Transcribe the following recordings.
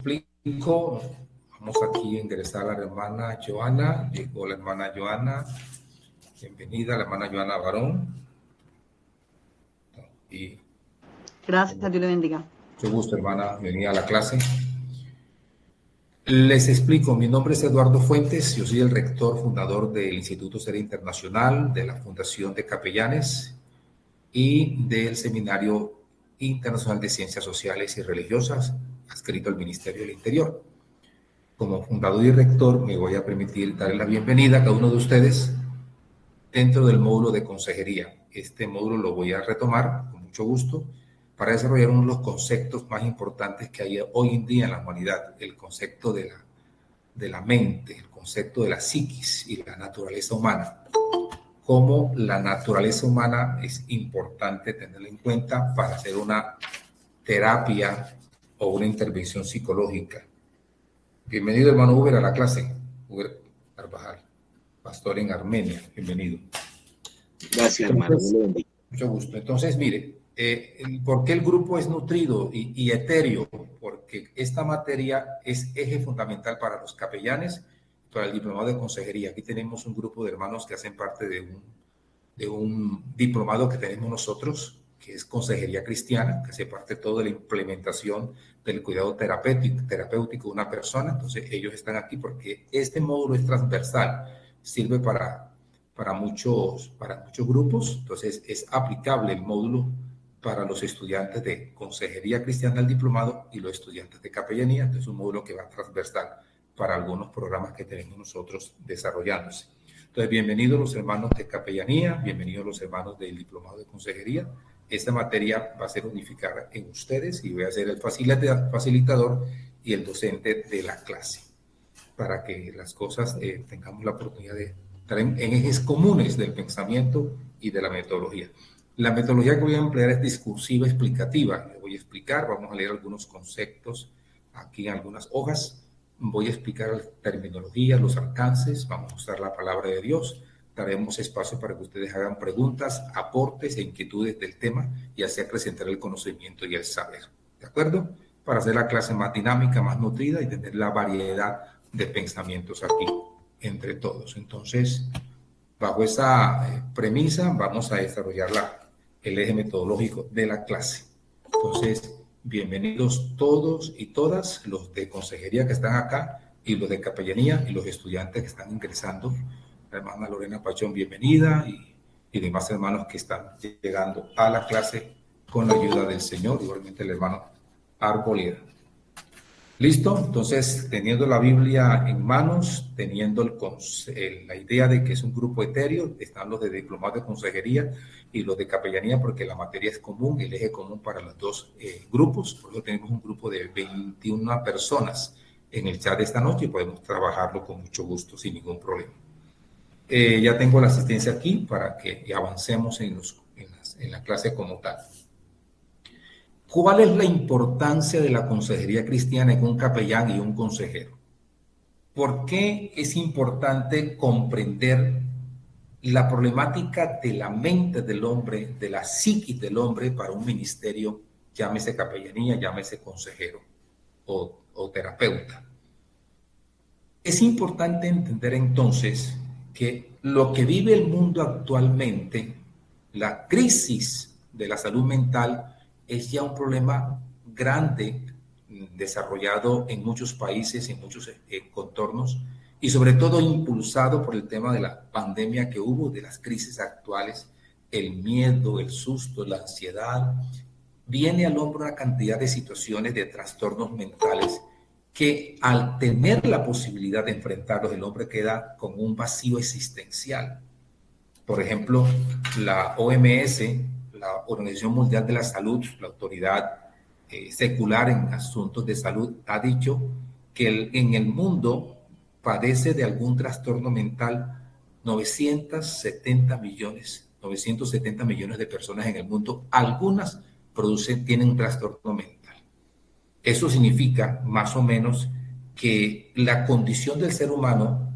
Explico, vamos aquí a ingresar a la hermana Joana. Llegó la hermana Joana. Bienvenida, la hermana Joana Barón. Y gracias, Dios le bendiga. mucho gusto, hermana. Bienvenida a la clase. Les explico, mi nombre es Eduardo Fuentes, yo soy el rector fundador del Instituto Ser Internacional, de la Fundación de Capellanes y del Seminario Internacional de Ciencias Sociales y Religiosas, adscrito al Ministerio del Interior. Como fundador y rector, me voy a permitir darle la bienvenida a cada uno de ustedes dentro del módulo de consejería. Este módulo lo voy a retomar con mucho gusto para desarrollar uno de los conceptos más importantes que hay hoy en día en la humanidad, el concepto de la mente, el concepto de la psiquis y la naturaleza humana. Cómo la naturaleza humana es importante tenerla en cuenta para hacer una terapia o una intervención psicológica. Bienvenido, hermano Uber, a la clase. Uber Carvajal, pastor en Armenia. Bienvenido. Gracias, hermano. Mucho gusto. Entonces, mire, ¿por qué el grupo es nutrido y etéreo? Porque esta materia es eje fundamental para los capellanes, para el diplomado de consejería. Aquí tenemos un grupo de hermanos que hacen parte de un diplomado que tenemos nosotros, que es consejería cristiana, que hace parte de toda la implementación del cuidado terapéutico de una persona. Entonces, ellos están aquí porque este módulo es transversal, sirve para muchos grupos. Entonces, es aplicable el módulo para los estudiantes de consejería cristiana del diplomado y los estudiantes de capellanía. Entonces, es un módulo que va transversal para algunos programas que tenemos nosotros desarrollándose. Entonces, bienvenidos los hermanos de capellanía, bienvenidos los hermanos del diplomado de consejería. Esta materia va a ser unificada en ustedes y voy a ser el facilitador y el docente de la clase para que las cosas tengamos la oportunidad de estar en ejes comunes del pensamiento y de la metodología. La metodología que voy a emplear es discursiva explicativa. Le voy a explicar, vamos a leer algunos conceptos aquí en algunas hojas. Voy a explicar la terminología, los alcances, vamos a usar la palabra de Dios, daremos espacio para que ustedes hagan preguntas, aportes e inquietudes del tema y así acrecentar el conocimiento y el saber. ¿De acuerdo? Para hacer la clase más dinámica, más nutrida y tener la variedad de pensamientos aquí entre todos. Entonces, bajo esa premisa, vamos a desarrollar el eje metodológico de la clase. Entonces, bienvenidos todos y todas los de consejería que están acá y los de capellanía y los estudiantes que están ingresando. La hermana Lorena Pachón, bienvenida, y demás hermanos que están llegando a la clase con la ayuda del Señor, igualmente el hermano Arboleda. ¿Listo? Entonces, teniendo la Biblia en manos, teniendo la idea de que es un grupo etéreo, están los de diplomado de consejería y los de capellanía, porque la materia es común, el eje común para los dos grupos. Por eso tenemos un grupo de 21 personas en el chat de esta noche y podemos trabajarlo con mucho gusto, sin ningún problema. Ya tengo la asistencia aquí para que avancemos en la clase como tal. ¿Cuál es la importancia de la consejería cristiana en un capellán y un consejero? ¿Por qué es importante comprender la problemática de la mente del hombre, de la psiquis del hombre para un ministerio, llámese capellanía, llámese consejero o terapeuta? Es importante entender entonces que lo que vive el mundo actualmente, la crisis de la salud mental, es ya un problema grande desarrollado en muchos países, en muchos contornos, y sobre todo impulsado por el tema de la pandemia que hubo, de las crisis actuales, el miedo, el susto, la ansiedad. Viene al hombro una cantidad de situaciones de trastornos mentales que al tener la posibilidad de enfrentarlos, el hombre queda con un vacío existencial. Por ejemplo, la OMS, la Organización Mundial de la Salud, la autoridad secular en asuntos de salud, ha dicho que en el mundo padece de algún trastorno mental 970 millones de personas en el mundo. Algunas tienen un trastorno mental. Eso significa más o menos que la condición del ser humano,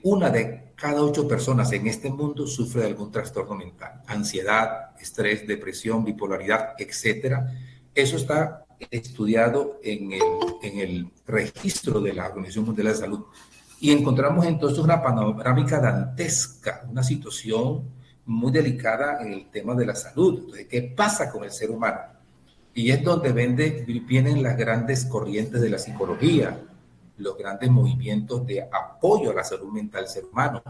una de cada 8 personas en este mundo sufre de algún trastorno mental, ansiedad, estrés, depresión, bipolaridad, etcétera. Eso está estudiado en el registro de la Organización Mundial de la Salud. Y encontramos entonces una panorámica dantesca, una situación muy delicada en el tema de la salud. Entonces, ¿qué pasa con el ser humano? Y es donde vienen las grandes corrientes de la psicología, los grandes movimientos de apoyo a la salud mental del ser humano,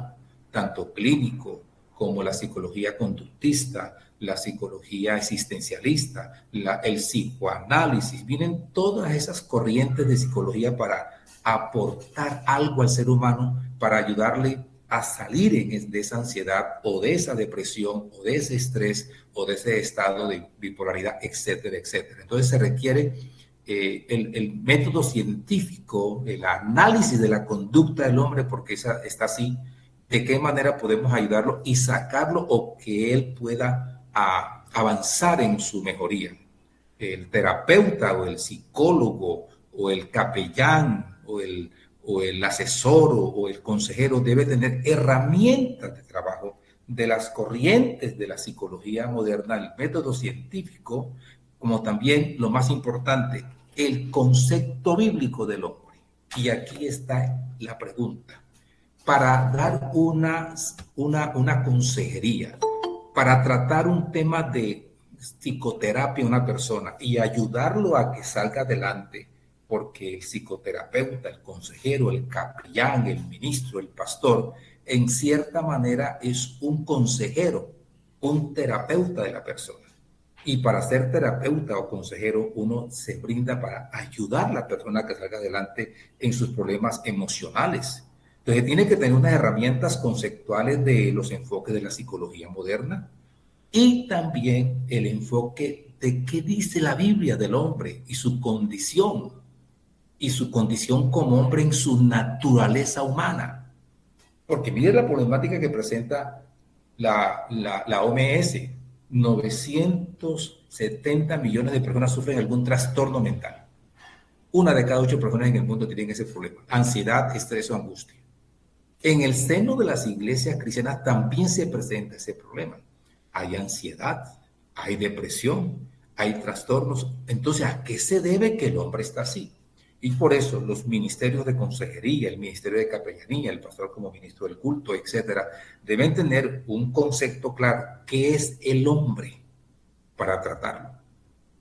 tanto clínico como la psicología conductista, la psicología existencialista, el psicoanálisis. Vienen todas esas corrientes de psicología para aportar algo al ser humano, para ayudarle a salir de esa ansiedad o de esa depresión o de ese estrés o de ese estado de bipolaridad, etcétera, etcétera. Entonces se requiere el método científico, el análisis de la conducta del hombre, porque está así, de qué manera podemos ayudarlo y sacarlo o que él pueda avanzar en su mejoría. El terapeuta o el psicólogo o el capellán o el asesor o el consejero debe tener herramientas de trabajo de las corrientes de la psicología moderna, el método científico, como también, lo más importante, el concepto bíblico del hombre. Y aquí está la pregunta. Para dar una consejería, para tratar un tema de psicoterapia a una persona y ayudarlo a que salga adelante, porque el psicoterapeuta, el consejero, el capellán, el ministro, el pastor, en cierta manera es un consejero, un terapeuta de la persona. Y para ser terapeuta o consejero, uno se brinda para ayudar a la persona a que salga adelante en sus problemas emocionales. Entonces tiene que tener unas herramientas conceptuales de los enfoques de la psicología moderna y también el enfoque de qué dice la Biblia del hombre y su condición como hombre en su naturaleza humana. Porque mire la problemática que presenta la OMS. 970 millones de personas sufren algún trastorno mental. 1 de cada 8 personas en el mundo tienen ese problema. Ansiedad, estrés o angustia. En el seno de las iglesias cristianas también se presenta ese problema. Hay ansiedad, hay depresión, hay trastornos. Entonces, ¿a qué se debe que el hombre está así? Y por eso los ministerios de consejería, el ministerio de capellanía, el pastor como ministro del culto, etcétera, deben tener un concepto claro. ¿Qué es el hombre para tratarlo?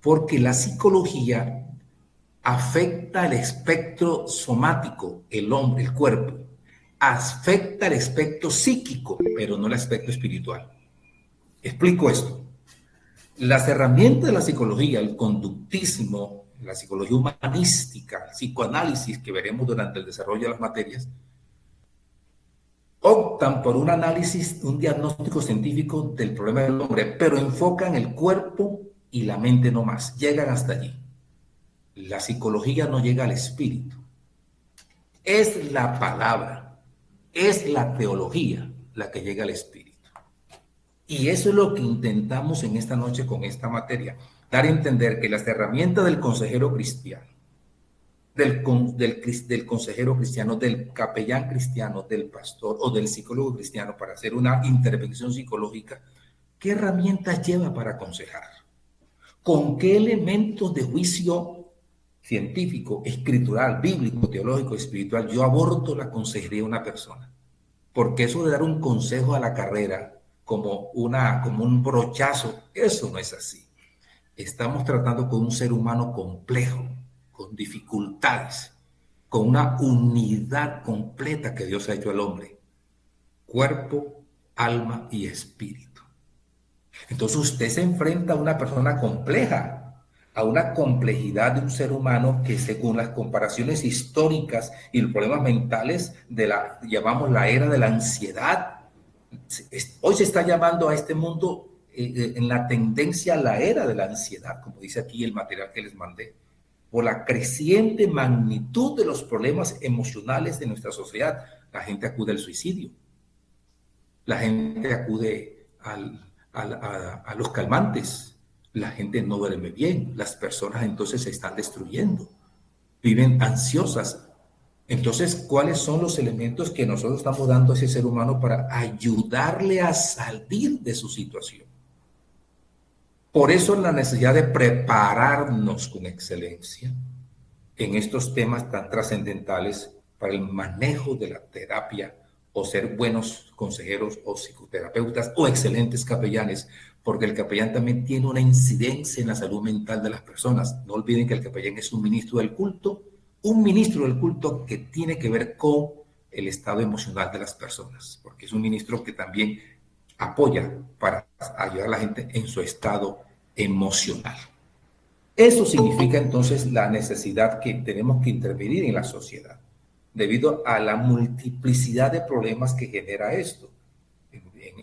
Porque la psicología afecta el espectro somático, el hombre, el cuerpo. Afecta el aspecto psíquico, pero no el aspecto espiritual. Explico esto. Las herramientas de la psicología, el conductismo, la psicología humanística, el psicoanálisis que veremos durante el desarrollo de las materias, optan por un análisis, un diagnóstico científico del problema del hombre, pero enfocan el cuerpo y la mente no más, llegan hasta allí. La psicología no llega al espíritu. Es la palabra, es la teología la que llega al espíritu. Y eso es lo que intentamos en esta noche con esta materia, dar a entender que las herramientas del consejero cristiano, del consejero cristiano, del capellán cristiano, del pastor o del psicólogo cristiano para hacer una intervención psicológica, ¿qué herramientas lleva para aconsejar? ¿Con qué elementos de juicio científico, escritural, bíblico, teológico, espiritual yo abordo la consejería a una persona? Porque eso de dar un consejo a la carrera como un brochazo, eso no es así. Estamos tratando con un ser humano complejo, con dificultades, con una unidad completa que Dios ha hecho al hombre. Cuerpo, alma y espíritu. Entonces usted se enfrenta a una persona compleja, a una complejidad de un ser humano que según las comparaciones históricas y los problemas mentales llamamos la era de la ansiedad. Hoy se está llamando a este mundo en la tendencia a la era de la ansiedad, como dice aquí el material que les mandé, por la creciente magnitud de los problemas emocionales de nuestra sociedad. La gente acude al suicidio, la gente acude a los calmantes, la gente no duerme bien, las personas entonces se están destruyendo, viven ansiosas. Entonces, ¿cuáles son los elementos que nosotros estamos dando a ese ser humano para ayudarle a salir de su situación? Por eso la necesidad de prepararnos con excelencia en estos temas tan trascendentales para el manejo de la terapia o ser buenos consejeros o psicoterapeutas o excelentes capellanes, porque el capellán también tiene una incidencia en la salud mental de las personas. No olviden que el capellán es un ministro del culto que tiene que ver con el estado emocional de las personas, porque es un ministro que también apoya para ayudar a la gente en su estado emocional. Eso significa entonces la necesidad que tenemos que intervenir en la sociedad, debido a la multiplicidad de problemas que genera esto.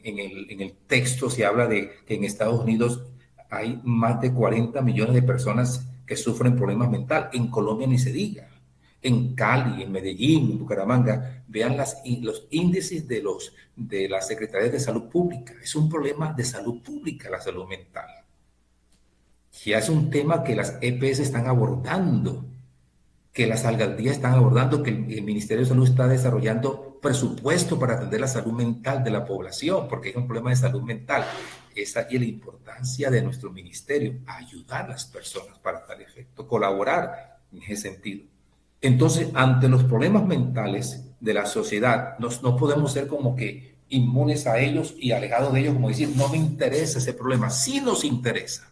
En el texto se habla de que en Estados Unidos hay más de 40 millones de personas que sufren problemas mentales. En Colombia ni se diga. En Cali, en Medellín, en Bucaramanga, vean los índices de las secretarías de salud pública. Es un problema de salud pública la salud mental. Ya es un tema que las EPS están abordando, que las alcaldías están abordando, que el Ministerio de Salud está desarrollando presupuesto para atender la salud mental de la población, porque es un problema de salud mental. Esa es la importancia de nuestro ministerio, ayudar a las personas para tal efecto, colaborar en ese sentido. Entonces, ante los problemas mentales de la sociedad, no podemos ser como que inmunes a ellos y alejados de ellos, como decir, no me interesa ese problema. Sí nos interesa,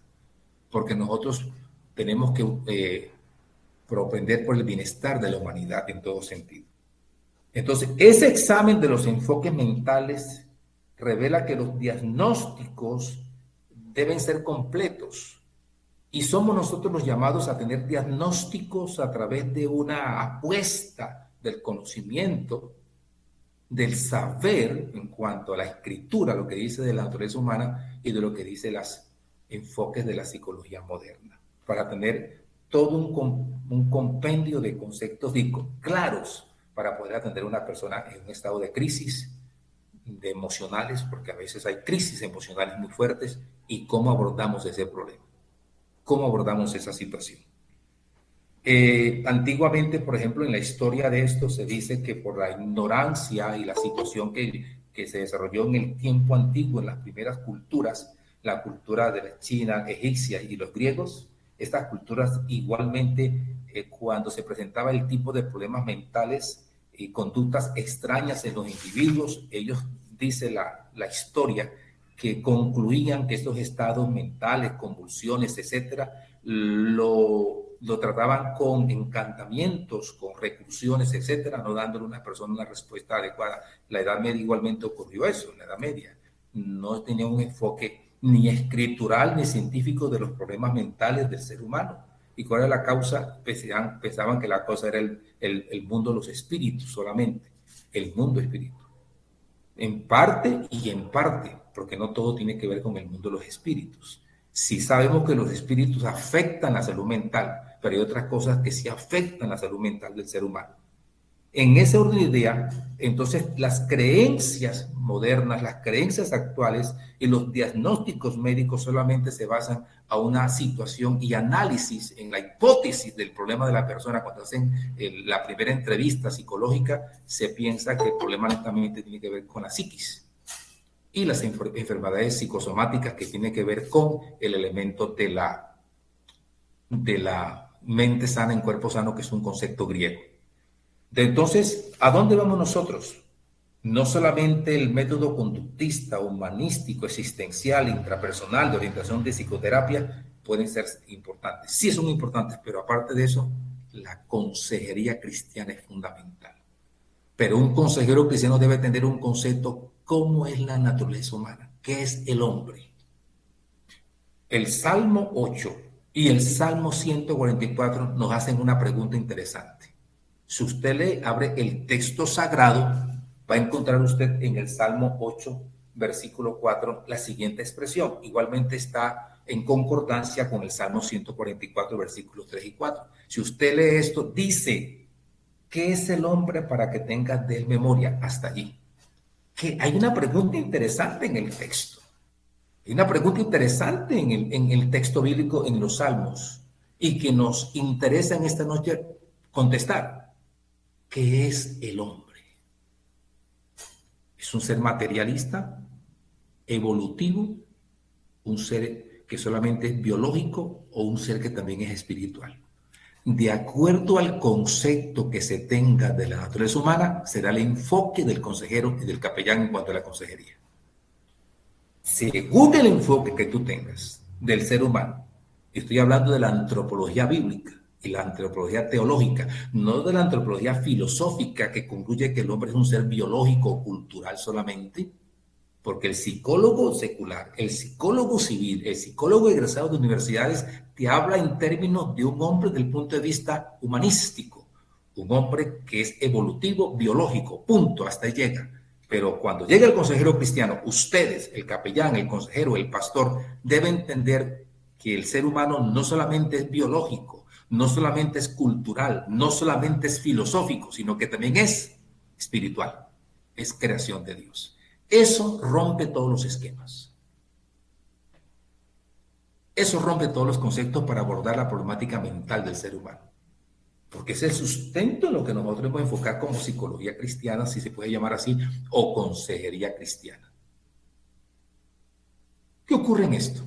porque nosotros tenemos que propender por el bienestar de la humanidad en todo sentido. Entonces, ese examen de los enfoques mentales revela que los diagnósticos deben ser completos y somos nosotros los llamados a tener diagnósticos a través de una apuesta del conocimiento, del saber en cuanto a la escritura, lo que dice de la naturaleza humana y de lo que dice los enfoques de la psicología moderna, para tener todo un compendio de conceptos claros para poder atender a una persona en un estado de crisis de emocionales, porque a veces hay crisis emocionales muy fuertes, y cómo abordamos ese problema, cómo abordamos esa situación. Antiguamente, por ejemplo, en la historia de esto se dice que por la ignorancia y la situación que se desarrolló en el tiempo antiguo, en las primeras culturas, la cultura de la China, egipcia y los griegos, estas culturas igualmente, cuando se presentaba el tipo de problemas mentales y conductas extrañas en los individuos, ellos, dice la historia, que concluían que estos estados mentales, convulsiones, etcétera, lo trataban con encantamientos, con reclusiones, etcétera, no dándole a una persona una respuesta adecuada. La Edad Media igualmente ocurrió eso, en la Edad Media. No tenía un enfoque ni escritural ni científico de los problemas mentales del ser humano. ¿Y cuál era la causa? Pensaban que la causa era el mundo de los espíritus solamente, el mundo espíritu. En parte y en parte, porque no todo tiene que ver con el mundo de los espíritus. Sí sabemos que los espíritus afectan la salud mental, pero hay otras cosas que sí afectan la salud mental del ser humano. En ese orden de idea, entonces las creencias modernas, las creencias actuales y los diagnósticos médicos solamente se basan a una situación y análisis en la hipótesis del problema de la persona. Cuando hacen la primera entrevista psicológica, se piensa que el problema netamente tiene que ver con la psiquis y las enfermedades psicosomáticas que tienen que ver con el elemento de la mente sana en cuerpo sano, que es un concepto griego. Entonces, ¿a dónde vamos nosotros? No solamente el método conductista, humanístico, existencial, intrapersonal, de orientación de psicoterapia pueden ser importantes. Sí son importantes, pero aparte de eso, la consejería cristiana es fundamental. Pero un consejero cristiano debe tener un concepto: ¿cómo es la naturaleza humana? ¿Qué es el hombre? El Salmo 8 y el Salmo 144 nos hacen una pregunta interesante. Si usted lee, abre el texto sagrado, va a encontrar usted en el Salmo 8, versículo 4, la siguiente expresión. Igualmente está en concordancia con el Salmo 144, versículos 3 y 4. Si usted lee esto, dice: ¿qué es el hombre para que tengas de él memoria? Hasta allí. Que hay una pregunta interesante en el texto. Hay una pregunta interesante en el texto bíblico, en los Salmos, y que nos interesa en esta noche contestar. ¿Qué es el hombre? ¿Es un ser materialista, evolutivo, un ser que solamente es biológico o un ser que también es espiritual. De acuerdo al concepto que se tenga de la naturaleza humana, será el enfoque del consejero y del capellán en cuanto a la consejería. Según el enfoque que tú tengas del ser humano, estoy hablando de la antropología bíblica y la antropología teológica, no de la antropología filosófica que concluye que el hombre es un ser biológico o cultural solamente, porque el psicólogo secular, el psicólogo civil, el psicólogo egresado de universidades te habla en términos de un hombre desde el punto de vista humanístico, un hombre que es evolutivo, biológico, punto, hasta ahí llega. Pero cuando llega el consejero cristiano, ustedes, el capellán, el consejero, el pastor, deben entender que el ser humano no solamente es biológico, no solamente es cultural, no solamente es filosófico, sino que también es espiritual, es creación de Dios. Eso rompe todos los esquemas. Eso rompe todos los conceptos para abordar la problemática mental del ser humano. Porque es el sustento en lo que nosotros debemos enfocar como psicología cristiana, si se puede llamar así, o consejería cristiana. ¿Qué ocurre en esto?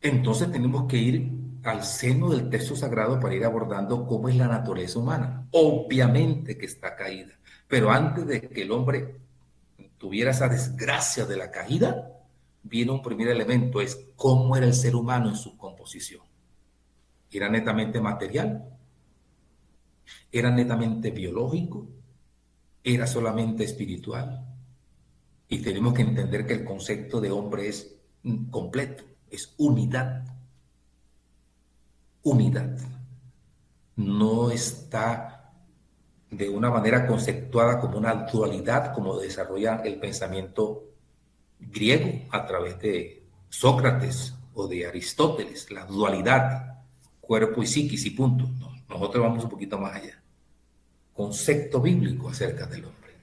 Entonces tenemos que ir al seno del texto sagrado para ir abordando cómo es la naturaleza humana. Obviamente que está caída, pero antes de que el hombre tuviera esa desgracia de la caída, viene un primer elemento, es cómo era el ser humano en su composición. ¿Era netamente material? ¿Era netamente biológico? ¿Era solamente espiritual? Y tenemos que entender que el concepto de hombre es completo, es unidad. Unidad. No está de una manera conceptuada como una dualidad, como desarrolla el pensamiento griego a través de Sócrates o de Aristóteles, la dualidad, cuerpo y psiquis y punto. No, nosotros vamos un poquito más allá. Concepto bíblico acerca del hombre.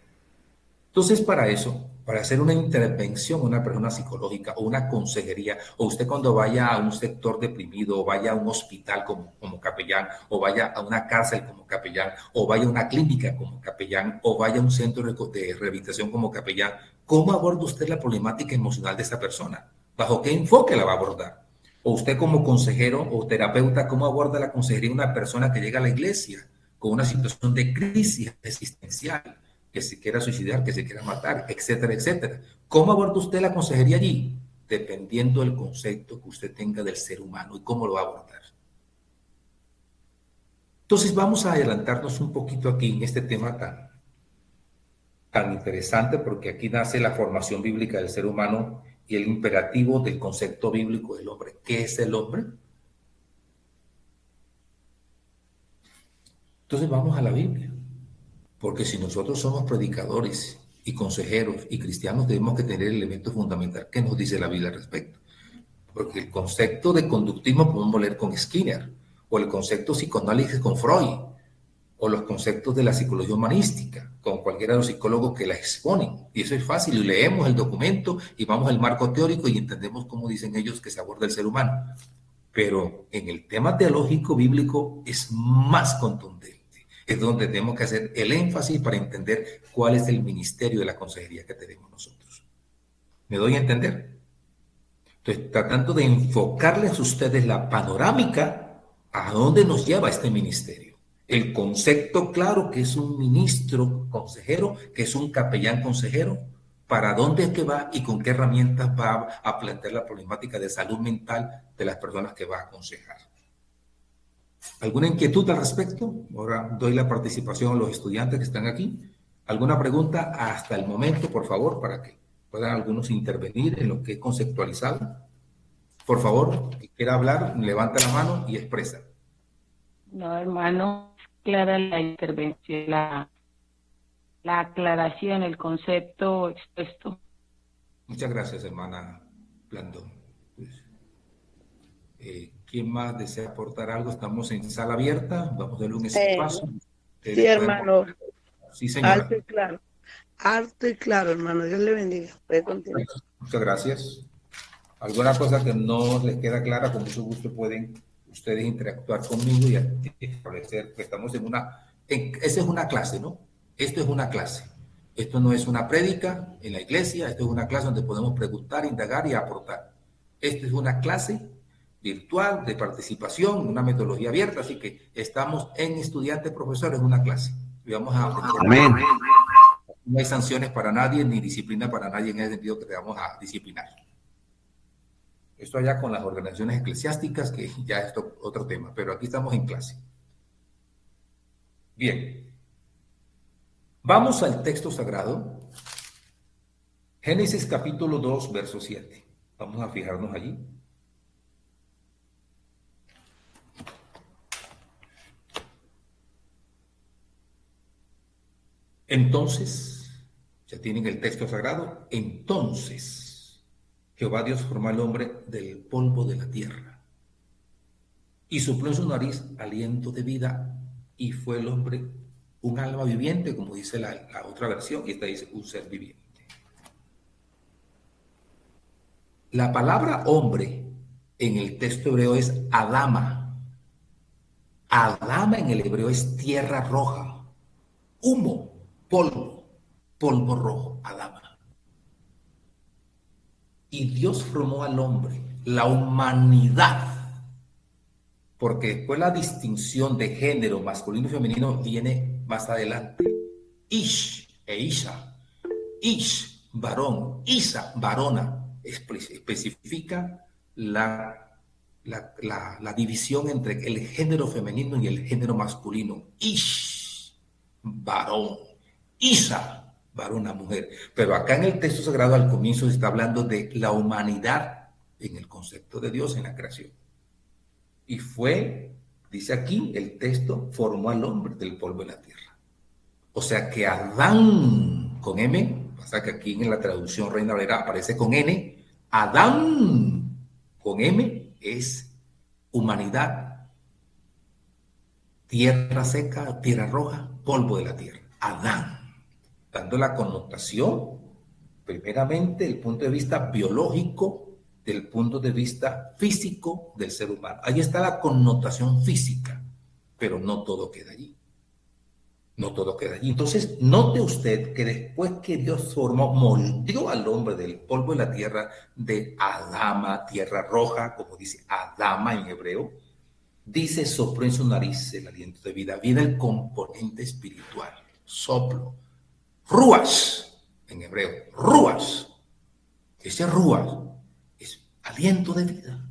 Entonces, para eso, para hacer una intervención, una persona psicológica o una consejería, o usted cuando vaya a un sector deprimido, o vaya a un hospital como capellán, o vaya a una cárcel como capellán, o vaya a una clínica como capellán, o vaya a un centro de rehabilitación como capellán, ¿cómo aborda usted la problemática emocional de esa persona? ¿Bajo qué enfoque la va a abordar? O usted como consejero o terapeuta, ¿cómo aborda la consejería de una persona que llega a la iglesia con una situación de crisis existencial? Que se quiera suicidar, que se quiera matar, etcétera, etcétera. ¿Cómo aborda usted la consejería allí? Dependiendo del concepto que usted tenga del ser humano y cómo lo va a abordar. Entonces vamos a adelantarnos un poquito aquí en este tema tan interesante, porque aquí nace la formación bíblica del ser humano y el imperativo del concepto bíblico del hombre. ¿Qué es el hombre? Entonces vamos a la Biblia. Porque si nosotros somos predicadores y consejeros y cristianos, tenemos que tener el elemento fundamental que nos dice la Biblia al respecto. Porque el concepto de conductismo podemos leer con Skinner, o el concepto psicoanálisis con Freud, o los conceptos de la psicología humanística, con cualquiera de los psicólogos que la exponen. Y eso es fácil, y leemos el documento y vamos al marco teórico y entendemos cómo dicen ellos que se aborda el ser humano. Pero en el tema teológico bíblico es más contundente. Es donde tenemos que hacer el énfasis para entender cuál es el ministerio de la consejería que tenemos nosotros. ¿Me doy a entender? Entonces, tratando de enfocarles a ustedes la panorámica a dónde nos lleva este ministerio. El concepto claro que es un ministro consejero, que es un capellán consejero, para dónde es que va y con qué herramientas va a plantear la problemática de salud mental de las personas que va a aconsejar. ¿Alguna inquietud al respecto? Ahora doy la participación a los estudiantes que están aquí. ¿Alguna pregunta hasta el momento, por favor, para que puedan algunos intervenir en lo que he conceptualizado? Por favor, si quiera hablar, levanta la mano y expresa. No, hermano, clara la intervención, la aclaración, el concepto expuesto. Muchas gracias, hermana Blandón. Pues, ¿quién más desea aportar algo? Estamos en sala abierta, vamos a darle un espacio. Sí, hermano. Sí, señora. Alto y claro, hermano. Dios le bendiga. Puede continuar. Muchas gracias. ¿Alguna cosa que no les queda clara? Con mucho gusto pueden ustedes interactuar conmigo y establecer que estamos esa es una clase, ¿no? Esto es una clase. Esto no es una prédica en la iglesia, esto es una clase donde podemos preguntar, indagar y aportar. Esta es una clase virtual de participación, una metodología abierta, así que estamos en estudiantes, profesores, una clase. Y vamos a aprender. Amén. No hay sanciones para nadie, ni disciplina para nadie en el sentido que te vamos a disciplinar. Esto allá con las organizaciones eclesiásticas, que ya es otro tema, pero aquí estamos en clase. Bien. Vamos al texto sagrado. Génesis capítulo 2, verso 7. Vamos a fijarnos allí. Entonces, ya tienen el texto sagrado. Entonces, Jehová Dios formó al hombre del polvo de la tierra y sopló en su nariz aliento de vida, y fue el hombre un alma viviente, como dice la otra versión, y esta dice un ser viviente. La palabra hombre en el texto hebreo es Adama. Adama en el hebreo es tierra roja, humo, polvo rojo, Adama. Y Dios formó al hombre, la humanidad, porque después la distinción de género masculino y femenino viene más adelante. Ish e Isha. Ish, varón. Isa, varona. Especifica la división entre el género femenino y el género masculino. Ish, varón. Isa, varona, mujer. Pero acá en el texto sagrado al comienzo se está hablando de la humanidad en el concepto de Dios en la creación. Y fue, dice aquí el texto, formó al hombre del polvo de la tierra. O sea que Adán, con M, pasa que aquí en la traducción Reina Valera aparece con N, Adán, con M, es humanidad, tierra seca, tierra roja, polvo de la tierra. Adán, dando la connotación, primeramente, del punto de vista biológico, del punto de vista físico del ser humano. Ahí está la connotación física, pero no todo queda allí. No todo queda allí. Entonces, note usted que después que Dios formó, moldeó al hombre del polvo de la tierra, de Adama, tierra roja, como dice Adama en hebreo, dice, sopló en su nariz el aliento de vida. Viene el componente espiritual, soplo. Ruach, en hebreo, ruach. Ese ruach es aliento de vida.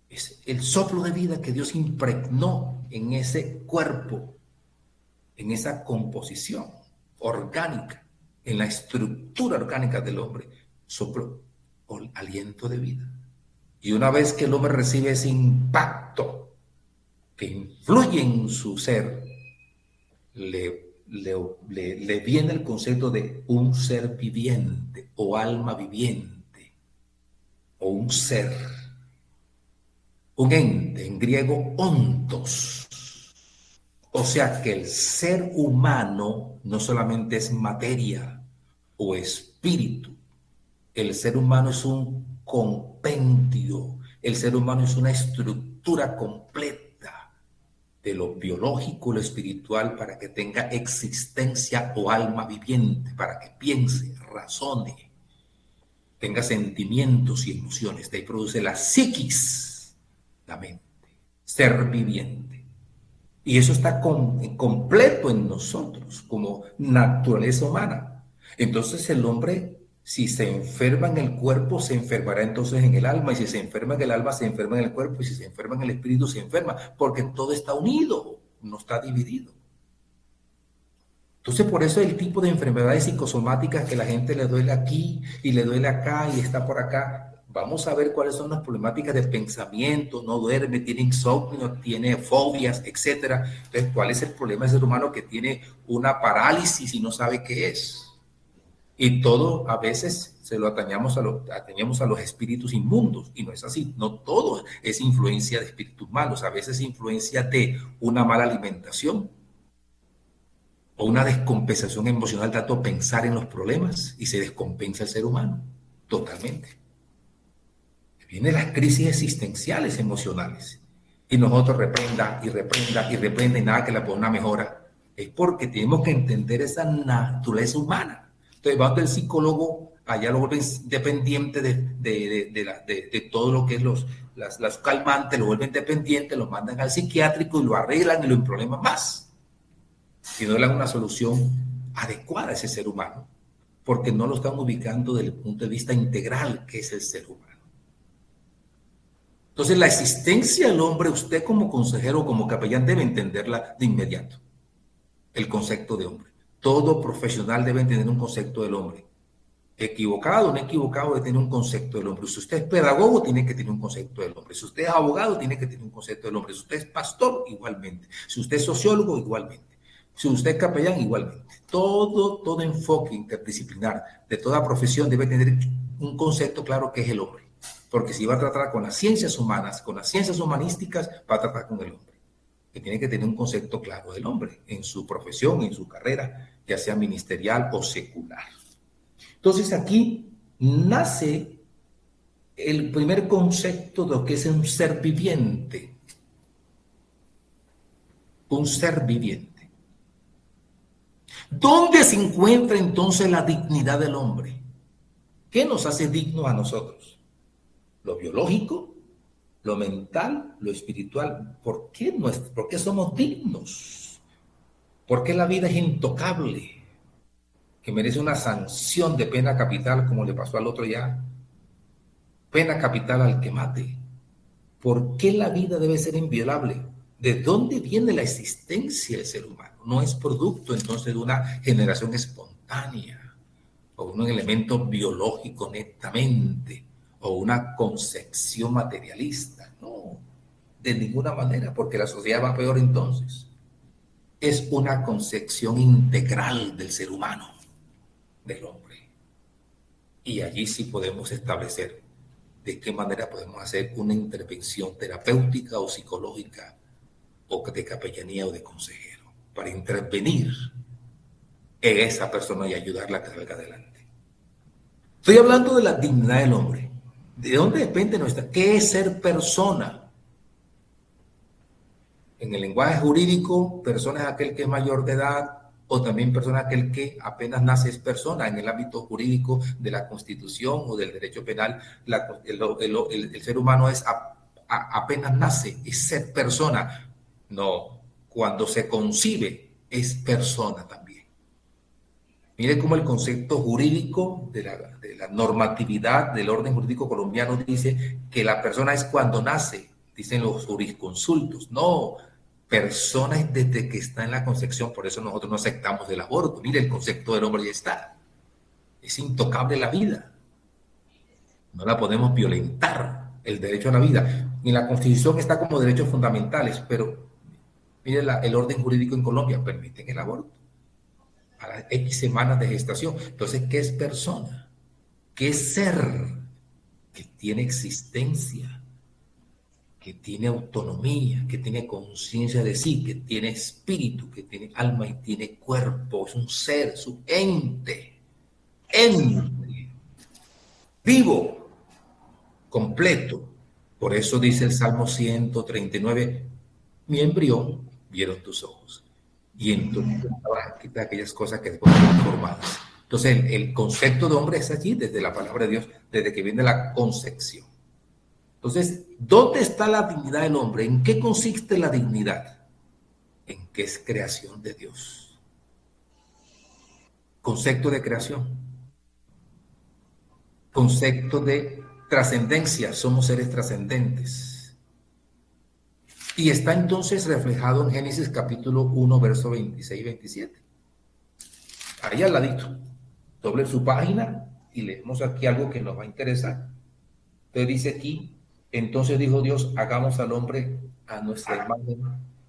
Es el soplo de vida que Dios impregnó en ese cuerpo, en esa composición orgánica, en la estructura orgánica del hombre, soplo o aliento de vida. Y una vez que el hombre recibe ese impacto que influye en su ser, le viene el concepto de un ser viviente o alma viviente o un ser, un ente, en griego ontos. O sea que el ser humano no solamente es materia o espíritu, el ser humano es un compendio, el ser humano es una estructura completa de lo biológico y lo espiritual para que tenga existencia o alma viviente, para que piense, razone, tenga sentimientos y emociones. De ahí produce la psiquis, la mente, ser viviente. Y eso está completo en nosotros como naturaleza humana. Entonces el hombre, si se enferma en el cuerpo, se enfermará entonces en el alma. Y si se enferma en el alma, se enferma en el cuerpo. Y si se enferma en el espíritu, se enferma. Porque todo está unido, no está dividido. Entonces por eso el tipo de enfermedades psicosomáticas que la gente le duele aquí y le duele acá y está por acá. Vamos a ver cuáles son las problemáticas de pensamiento, no duerme, tiene insomnio, tiene fobias, etc. Entonces, ¿cuál es el problema del ser humano que tiene una parálisis y no sabe qué es? Y todo a veces se lo atañamos a los espíritus inmundos, y no es así. No todo es influencia de espíritus malos, a veces es influencia de una mala alimentación o una descompensación emocional, tanto pensar en los problemas y se descompensa el ser humano totalmente. Vienen las crisis existenciales emocionales y nosotros reprenda y nada que la ponga mejora. Es porque tenemos que entender esa naturaleza humana. Entonces va el psicólogo allá lo vuelven dependiente de todo lo que es las calmantes, lo vuelven dependiente, lo mandan al psiquiátrico y lo arreglan y lo problemas más. Y no le dan una solución adecuada a ese ser humano, porque no lo están ubicando desde el punto de vista integral que es el ser humano. Entonces, la existencia del hombre, usted como consejero, como capellán, debe entenderla de inmediato. El concepto de hombre. Todo profesional debe tener un concepto del hombre. Equivocado o no equivocado, debe tener un concepto del hombre. Si usted es pedagogo, tiene que tener un concepto del hombre. Si usted es abogado, tiene que tener un concepto del hombre. Si usted es pastor, igualmente. Si usted es sociólogo, igualmente. Si usted es capellán, igualmente. Todo enfoque interdisciplinar de toda profesión debe tener un concepto claro que es el hombre. Porque si va a tratar con las ciencias humanas, con las ciencias humanísticas, va a tratar con el hombre. Que tiene que tener un concepto claro del hombre en su profesión, en su carrera, ya sea ministerial o secular. Entonces aquí nace el primer concepto de lo que es un ser viviente. Un ser viviente. ¿Dónde se encuentra entonces la dignidad del hombre? ¿Qué nos hace dignos a nosotros? Lo biológico, lo mental, lo espiritual. ¿Por qué somos dignos? ¿Por qué la vida es intocable? Que merece una sanción de pena capital como le pasó al otro ya. Pena capital al que mate. ¿Por qué la vida debe ser inviolable? ¿De dónde viene la existencia del ser humano? No es producto entonces de una generación espontánea o un elemento biológico netamente o una concepción materialista. No, de ninguna manera, porque la sociedad va peor entonces. Es una concepción integral del ser humano, del hombre. Y allí sí podemos establecer de qué manera podemos hacer una intervención terapéutica o psicológica o de capellanía o de consejero para intervenir en esa persona y ayudarla a que salga adelante. Estoy hablando de la dignidad del hombre. ¿De dónde depende nuestra? ¿Qué es ser persona? En el lenguaje jurídico, persona es aquel que es mayor de edad, o también persona aquel que apenas nace es persona. En el ámbito jurídico de la Constitución o del derecho penal, el ser humano es apenas nace, es ser persona. No, cuando se concibe es persona también. Mire cómo el concepto jurídico de la normatividad del orden jurídico colombiano dice que la persona es cuando nace, dicen los jurisconsultos. No, persona es desde que está en la concepción, por eso nosotros no aceptamos el aborto. Mire, el concepto del hombre ya está. Es intocable la vida. No la podemos violentar, el derecho a la vida. Y la Constitución está como derechos fundamentales, pero mire el orden jurídico en Colombia, permiten el aborto a las X semanas de gestación. Entonces, ¿qué es persona? ¿Qué es ser? Que tiene existencia, que tiene autonomía, que tiene conciencia de sí, que tiene espíritu, que tiene alma y tiene cuerpo. Es un ser, es un ente vivo, completo. Por eso dice el Salmo 139, mi embrión vieron tus ojos. Y entonces aquellas cosas que después fueron formadas. Entonces el concepto de hombre es allí desde la palabra de Dios, desde que viene la concepción. Entonces, ¿dónde está la dignidad del hombre? ¿En qué consiste la dignidad? En que es creación de Dios. Concepto de creación. Concepto de trascendencia. Somos seres trascendentes. Y está entonces reflejado en Génesis capítulo 1, verso 26 y 27. Ahí al ladito. Doble su página y leemos aquí algo que nos va a interesar. Entonces dice aquí, entonces dijo Dios, hagamos al hombre a nuestra imagen,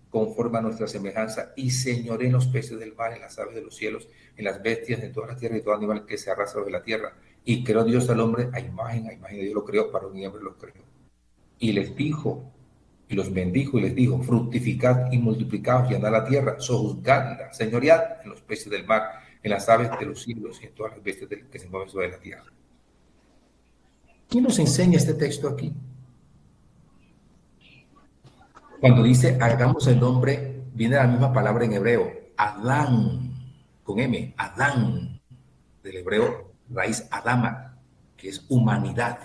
conforme a nuestra semejanza, y señoré en los peces del mar, en las aves de los cielos, en las bestias de toda la tierra y todo animal que se arrastra sobre la tierra. Y creó Dios al hombre a imagen de Dios lo creó, para un hombre lo creó. Y les dijo, y los bendijo y les dijo, fructificad y multiplicaos, llenad la tierra, sojuzgadla, señoread en los peces del mar, en las aves de los cielos y en todas las bestias que se mueven sobre la tierra. ¿Quién nos enseña este texto aquí? Cuando dice hagamos el hombre, viene la misma palabra en hebreo, Adán, con M, Adán, del hebreo raíz Adama, que es humanidad.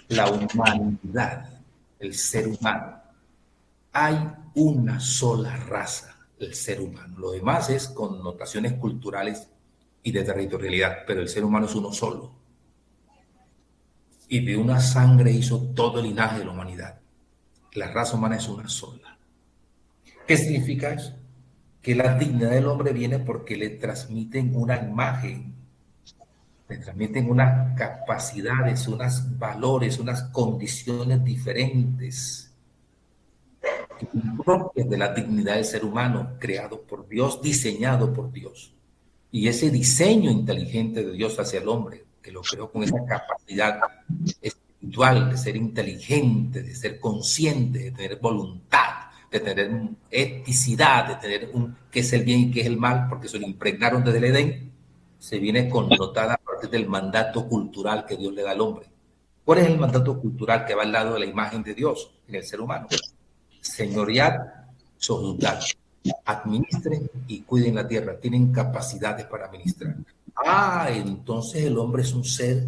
La humanidad, el ser humano. Hay una sola raza, el ser humano. Lo demás es connotaciones culturales y de territorialidad, pero el ser humano es uno solo. Y de una sangre hizo todo el linaje de la humanidad. La raza humana es una sola. ¿Qué significa eso? Que la dignidad del hombre viene porque le transmiten una imagen, le transmiten unas capacidades, unos valores, unas condiciones diferentes propias de la dignidad del ser humano, creado por Dios, diseñado por Dios. Y ese diseño inteligente de Dios hacia el hombre, que lo creó con esa capacidad espiritual de ser inteligente, de ser consciente, de tener voluntad, de tener eticidad, de tener qué es el bien y qué es el mal, porque se lo impregnaron desde el Edén, se viene connotada a partir del mandato cultural que Dios le da al hombre. ¿Cuál es el mandato cultural que va al lado de la imagen de Dios en el ser humano? Señoread, sojuzgad, administren y cuiden la tierra, tienen capacidades para administrar. Entonces el hombre es un ser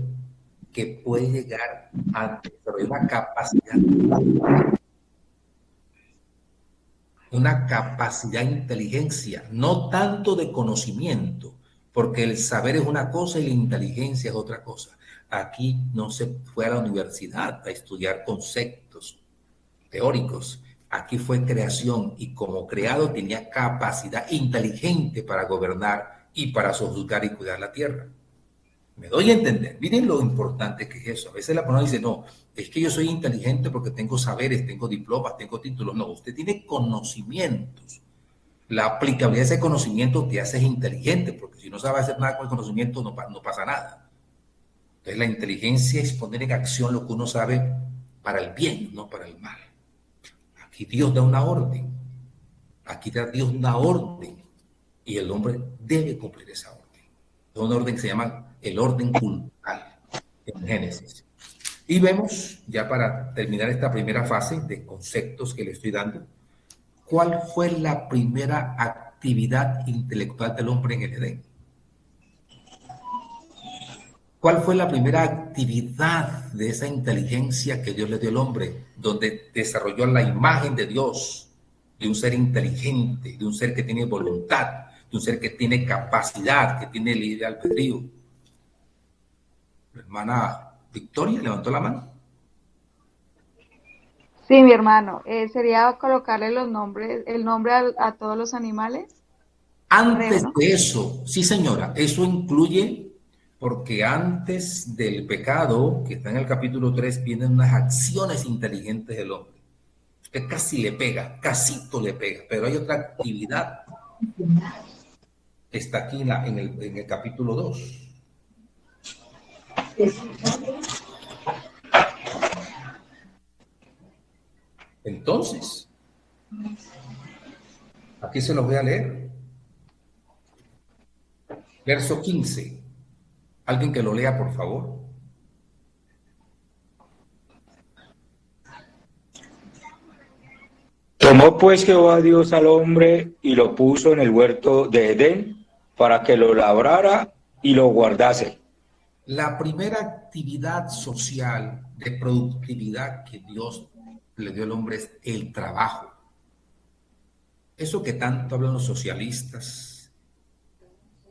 que puede llegar a desarrollar una capacidad de inteligencia, no tanto de conocimiento, porque el saber es una cosa y la inteligencia es otra cosa. Aquí no se fue a la universidad a estudiar conceptos teóricos. Aquí fue creación y como creado tenía capacidad inteligente para gobernar y para sojuzgar y cuidar la tierra. Me doy a entender. Miren lo importante que es eso. A veces la persona dice, no, es que yo soy inteligente porque tengo saberes, tengo diplomas, tengo títulos. No, usted tiene conocimientos. La aplicabilidad de ese conocimiento te hace inteligente, porque si no sabe hacer nada con el conocimiento no pasa nada. Entonces la inteligencia es poner en acción lo que uno sabe para el bien, no para el mal. Aquí Dios da una orden. Aquí da Dios una orden. Y el hombre debe cumplir esa orden. Es una orden que se llama el orden cultural en Génesis. Y vemos, ya para terminar esta primera fase de conceptos que le estoy dando, ¿cuál fue la primera actividad intelectual del hombre en el Edén? ¿Cuál fue la primera actividad de esa inteligencia que Dios le dio al hombre, donde desarrolló la imagen de Dios, de un ser inteligente, de un ser que tiene voluntad, de un ser que tiene capacidad, que tiene libre albedrío? La hermana Victoria levantó la mano. Sí, mi hermano, sería colocarle los nombres, el nombre a todos los animales. Antes ¿no? de eso, sí señora, eso incluye, porque antes del pecado, que está en el capítulo 3, vienen unas acciones inteligentes del hombre. Usted casi le pega, casito le pega, pero hay otra actividad que está aquí en el capítulo 2. Entonces, aquí se los voy a leer. Verso 15. Alguien que lo lea, por favor. Tomó pues Jehová Dios al hombre y lo puso en el huerto de Edén para que lo labrara y lo guardase. La primera actividad social de productividad que Dios le dio al hombre es el trabajo. Eso que tanto hablan los socialistas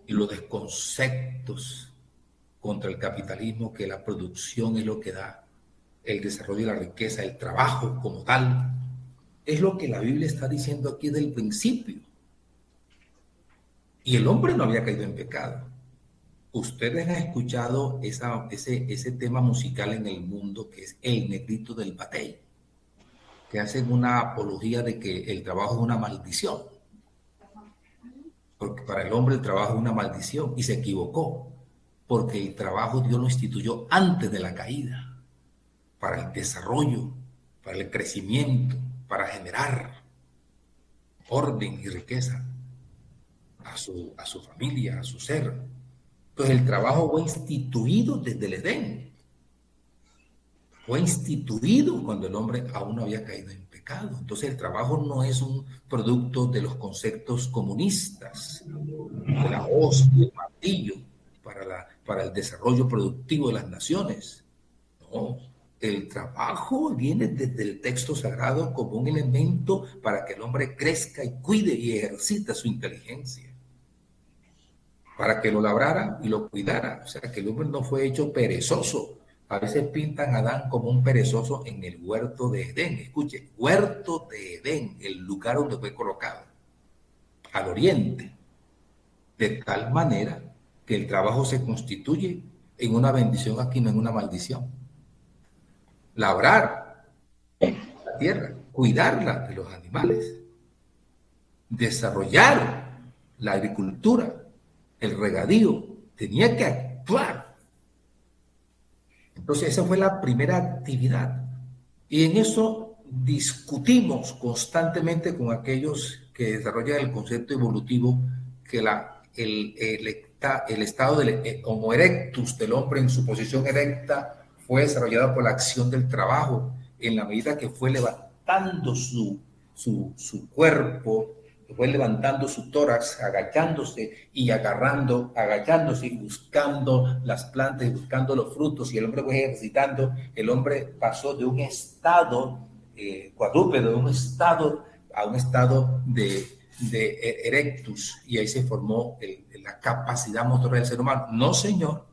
y los desconceptos contra el capitalismo, que la producción es lo que da el desarrollo de la riqueza, el trabajo como tal, es lo que la Biblia está diciendo aquí desde el principio. Y el hombre no había caído en pecado. Ustedes han escuchado ese tema musical en el mundo que es el negrito del batey, que hacen una apología de que el trabajo es una maldición. Porque para el hombre el trabajo es una maldición y se equivocó, porque el trabajo Dios lo instituyó antes de la caída, para el desarrollo, para el crecimiento, para generar orden y riqueza a su familia, a su ser. Entonces el trabajo fue instituido desde el Edén. Fue instituido cuando el hombre aún no había caído en pecado. pecado. Entonces el trabajo no es un producto de los conceptos comunistas, de la hoz y el martillo para el desarrollo productivo de las naciones. No, el trabajo viene desde el texto sagrado como un elemento para que el hombre crezca y cuide y ejercita su inteligencia, para que lo labrara y lo cuidara. O sea, que el hombre no fue hecho perezoso. A veces pintan a Adán como un perezoso en el huerto de Edén. Escuche, huerto de Edén, el lugar donde fue colocado, al oriente, de tal manera que el trabajo se constituye en una bendición aquí, no en una maldición. Labrar la tierra, cuidarla de los animales, desarrollar la agricultura, el regadío, tenía que actuar. Entonces esa fue la primera actividad. Y en eso discutimos constantemente con aquellos que desarrollan el concepto evolutivo que el estado del Homo erectus, del hombre en su posición erecta, fue desarrollado por la acción del trabajo, en la medida que fue levantando su cuerpo, fue levantando su tórax, agachándose y agarrando, agachándose y buscando las plantas y buscando los frutos, y el hombre fue ejercitando. El hombre pasó de un estado cuadrúpedo, de un estado a un estado de erectus, y ahí se formó la capacidad motora del ser humano. No, señor,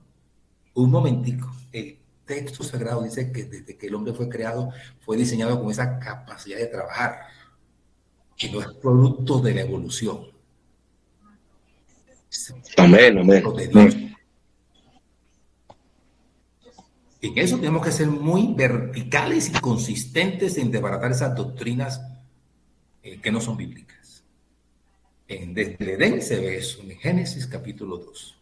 un momentico, el texto sagrado dice que desde que el hombre fue creado, fue diseñado con esa capacidad de trabajar, que no es producto de la evolución. Amén, amén. De Dios. En eso tenemos que ser muy verticales y consistentes en desbaratar esas doctrinas que no son bíblicas. Desde el Edén se ve eso, en Génesis capítulo 2.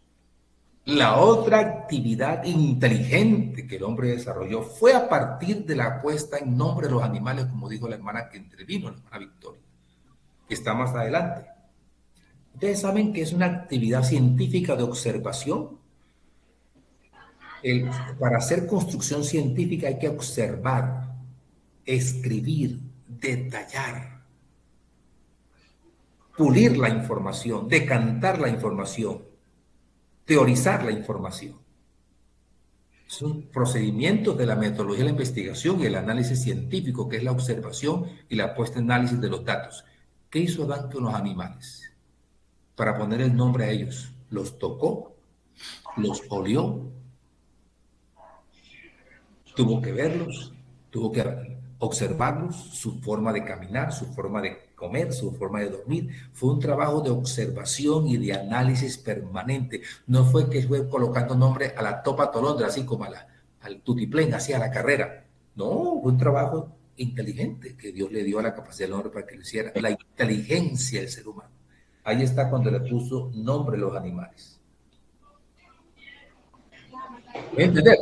La otra actividad inteligente que el hombre desarrolló fue a partir de la puesta en nombre de los animales, como dijo la hermana que intervino, la hermana Victoria, que está más adelante. Ustedes saben que es una actividad científica de observación. Para hacer construcción científica hay que observar, escribir, detallar, pulir la información, decantar la información, teorizar la información. Son procedimientos de la metodología de la investigación y el análisis científico, que es la observación y la puesta en análisis de los datos. ¿Qué hizo Adán con los animales? Para poner el nombre a ellos. Los tocó, los olió, tuvo que verlos, tuvo que observarlos, su forma de caminar, su forma de comer, su forma de dormir. Fue un trabajo de observación y de análisis permanente. No fue que fue colocando nombre a la topa tolondra, así como al tutiplén, así a la carrera. No, fue un trabajo inteligente que Dios le dio a la capacidad del hombre para que lo hiciera. La inteligencia del ser humano. Ahí está cuando le puso nombre a los animales. ¿Entender?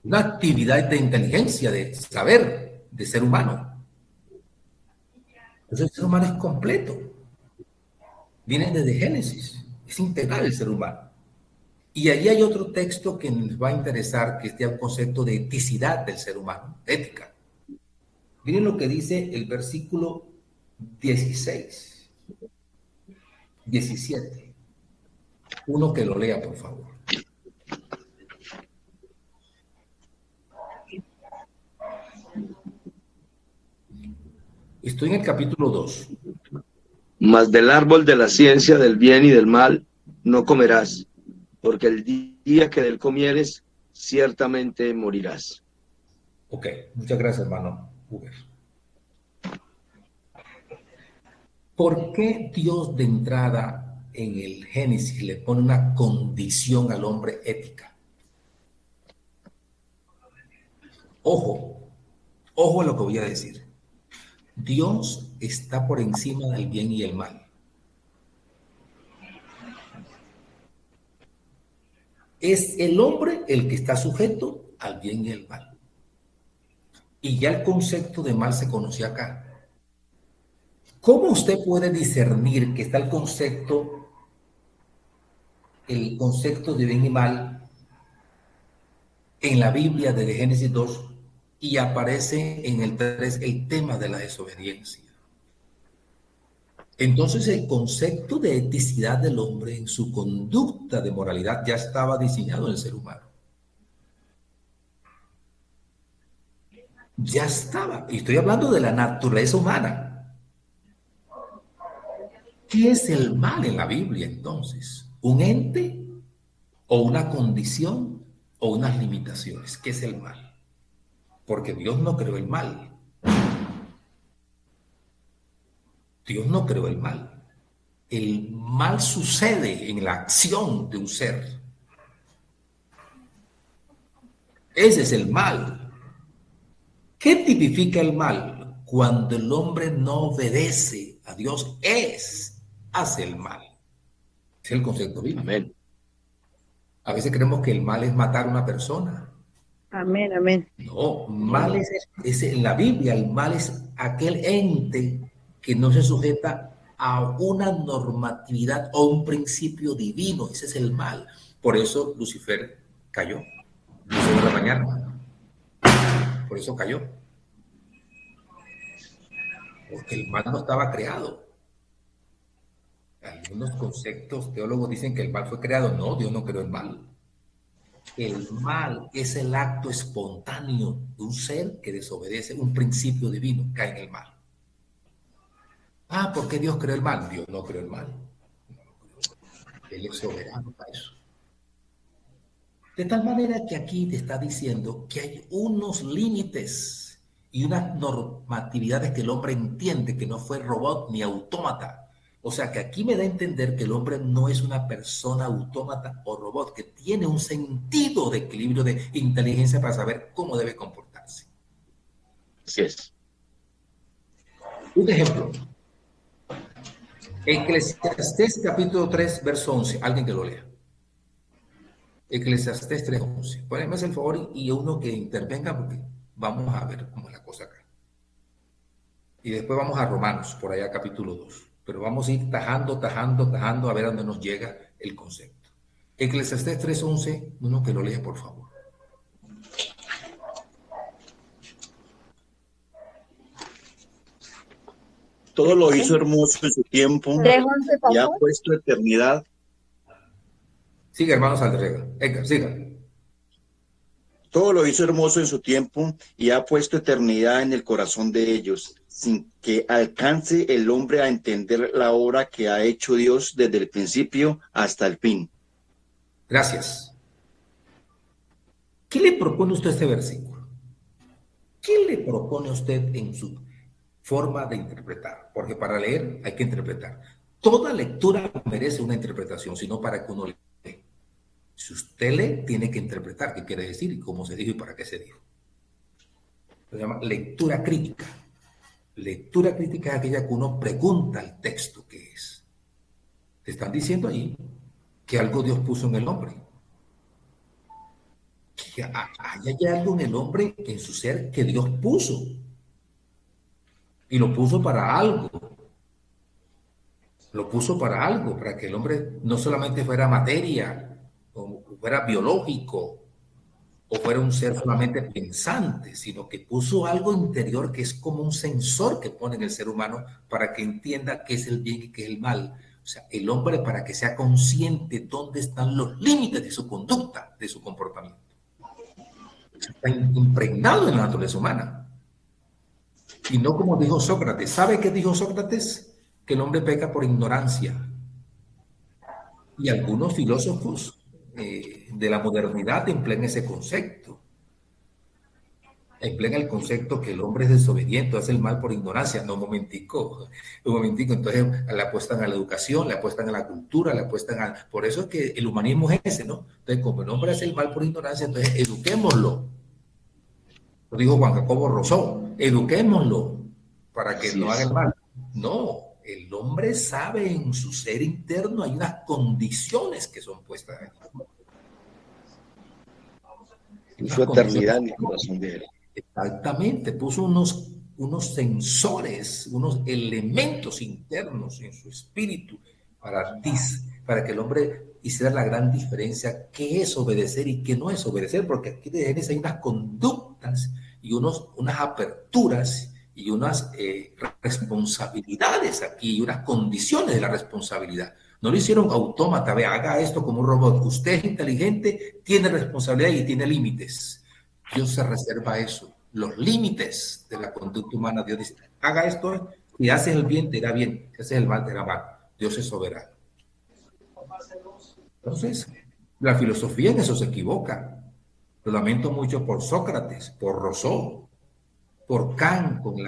Una actividad de inteligencia, de saber, de ser humano. Entonces el ser humano es completo. Viene desde Génesis. Es integral el ser humano. Y allí hay otro texto que nos va a interesar, que es un concepto de eticidad del ser humano, ética. Miren lo que dice el versículo 16, 17. Uno que lo lea, por favor. Estoy en el capítulo 2. Mas del árbol de la ciencia del bien y del mal no comerás, porque el día que de él comieres, ciertamente morirás. Ok, muchas gracias, hermano Uber. ¿Por qué Dios de entrada en el Génesis le pone una condición al hombre ética? Ojo a lo que voy a decir. Dios está por encima del bien y el mal. Es el hombre el que está sujeto al bien y el mal. Y ya el concepto de mal se conoció acá. ¿Cómo usted puede discernir que está el concepto de bien y mal en la Biblia desde Génesis 2 y aparece en el 3 el tema de la desobediencia. Entonces el concepto de eticidad del hombre en su conducta de moralidad ya estaba diseñado en el ser humano. Ya estaba. Y estoy hablando de la naturaleza humana. ¿Qué es el mal en la Biblia entonces? ¿Un ente o una condición o unas limitaciones? ¿Qué es el mal? Porque Dios no creó el mal. Dios no creó el mal. El mal sucede en la acción de un ser. Ese es el mal. ¿Qué tipifica el mal? Cuando el hombre no obedece a Dios, hace el mal. Es el concepto bíblico. Amén. A veces creemos que el mal es matar a una persona. Amén, amén. No, mal es en la Biblia, el mal es aquel ente que no se sujeta a una normatividad o un principio divino. Ese es el mal. Por eso Lucifer cayó. Lucifer de la mañana. Por eso cayó. Porque el mal no estaba creado. Algunos conceptos teólogos dicen que el mal fue creado. No, Dios no creó el mal. El mal es el acto espontáneo de un ser que desobedece un principio divino, cae en el mal. ¿Por qué Dios creó el mal? Dios no creó el mal. Él es soberano para eso. De tal manera que aquí te está diciendo que hay unos límites y unas normatividades que el hombre entiende, que no fue robot ni autómata. O sea que aquí me da a entender que el hombre no es una persona autómata o robot, que tiene un sentido de equilibrio, de inteligencia para saber cómo debe comportarse. Así es. Un ejemplo. Eclesiastés capítulo 3, verso 11. Alguien que lo lea. Eclesiastés 3, 11. Poneme el favor y uno que intervenga porque vamos a ver cómo es la cosa acá. Y después vamos a Romanos, por allá capítulo 2. Pero vamos a ir tajando a ver a dónde nos llega el concepto. Eclesiastés 3, 11. Uno que lo lea, por favor. Todo lo hizo hermoso en su tiempo y ha puesto eternidad. Siga, hermano Saldrega. Edgar, siga. Todo lo hizo hermoso en su tiempo y ha puesto eternidad en el corazón de ellos, sin que alcance el hombre a entender la obra que ha hecho Dios desde el principio hasta el fin. Gracias. ¿Qué le propone usted este versículo? ¿Qué le propone usted en su forma de interpretar? Porque para leer hay que interpretar. Toda lectura merece una interpretación, sino para que uno lee. Si usted lee, tiene que interpretar qué quiere decir y cómo se dijo y para qué se dijo. Se llama lectura crítica. Lectura crítica es aquella que uno pregunta al texto qué es. Te están diciendo ahí que algo Dios puso en el hombre. Que hay algo en el hombre, en su ser, que Dios puso. Y lo puso para algo. Lo puso para algo, para que el hombre no solamente fuera materia, o fuera biológico, o fuera un ser solamente pensante, sino que puso algo interior que es como un sensor que pone en el ser humano para que entienda qué es el bien y qué es el mal. O sea, el hombre para que sea consciente dónde están los límites de su conducta, de su comportamiento. Está impregnado en la naturaleza humana. Y no como dijo Sócrates. ¿Sabe qué dijo Sócrates? Que el hombre peca por ignorancia. Y algunos filósofos de la modernidad emplean ese concepto. Emplean el concepto que el hombre es desobediente, hace el mal por ignorancia. No, un momentico. Entonces le apuestan a la educación, le apuestan a la cultura, le apuestan a... Por eso es que el humanismo es ese, ¿no? Entonces, como el hombre hace el mal por ignorancia, entonces eduquémoslo. Lo dijo Juan Jacobo Rousseau, eduquémoslo para que no haga el mal. No, el hombre sabe en su ser interno, hay unas condiciones que son puestas ahí. Puso eternidad en el corazón de él. Exactamente, puso unos sensores, unos elementos internos en su espíritu para que el hombre hiciera la gran diferencia qué es obedecer y qué no es obedecer, porque aquí de Génesis hay unas conductas y unas aperturas y unas responsabilidades aquí, y unas condiciones de la responsabilidad. No lo hicieron autómata, vea, haga esto como un robot. Usted es inteligente, tiene responsabilidad y tiene límites. Dios se reserva eso, los límites de la conducta humana. Dios dice, haga esto, si haces el bien, te irá bien, si haces el mal, te irá mal. Dios es soberano. Entonces, la filosofía en eso se equivoca. Lo lamento mucho por Sócrates, por Rousseau, por Kant, con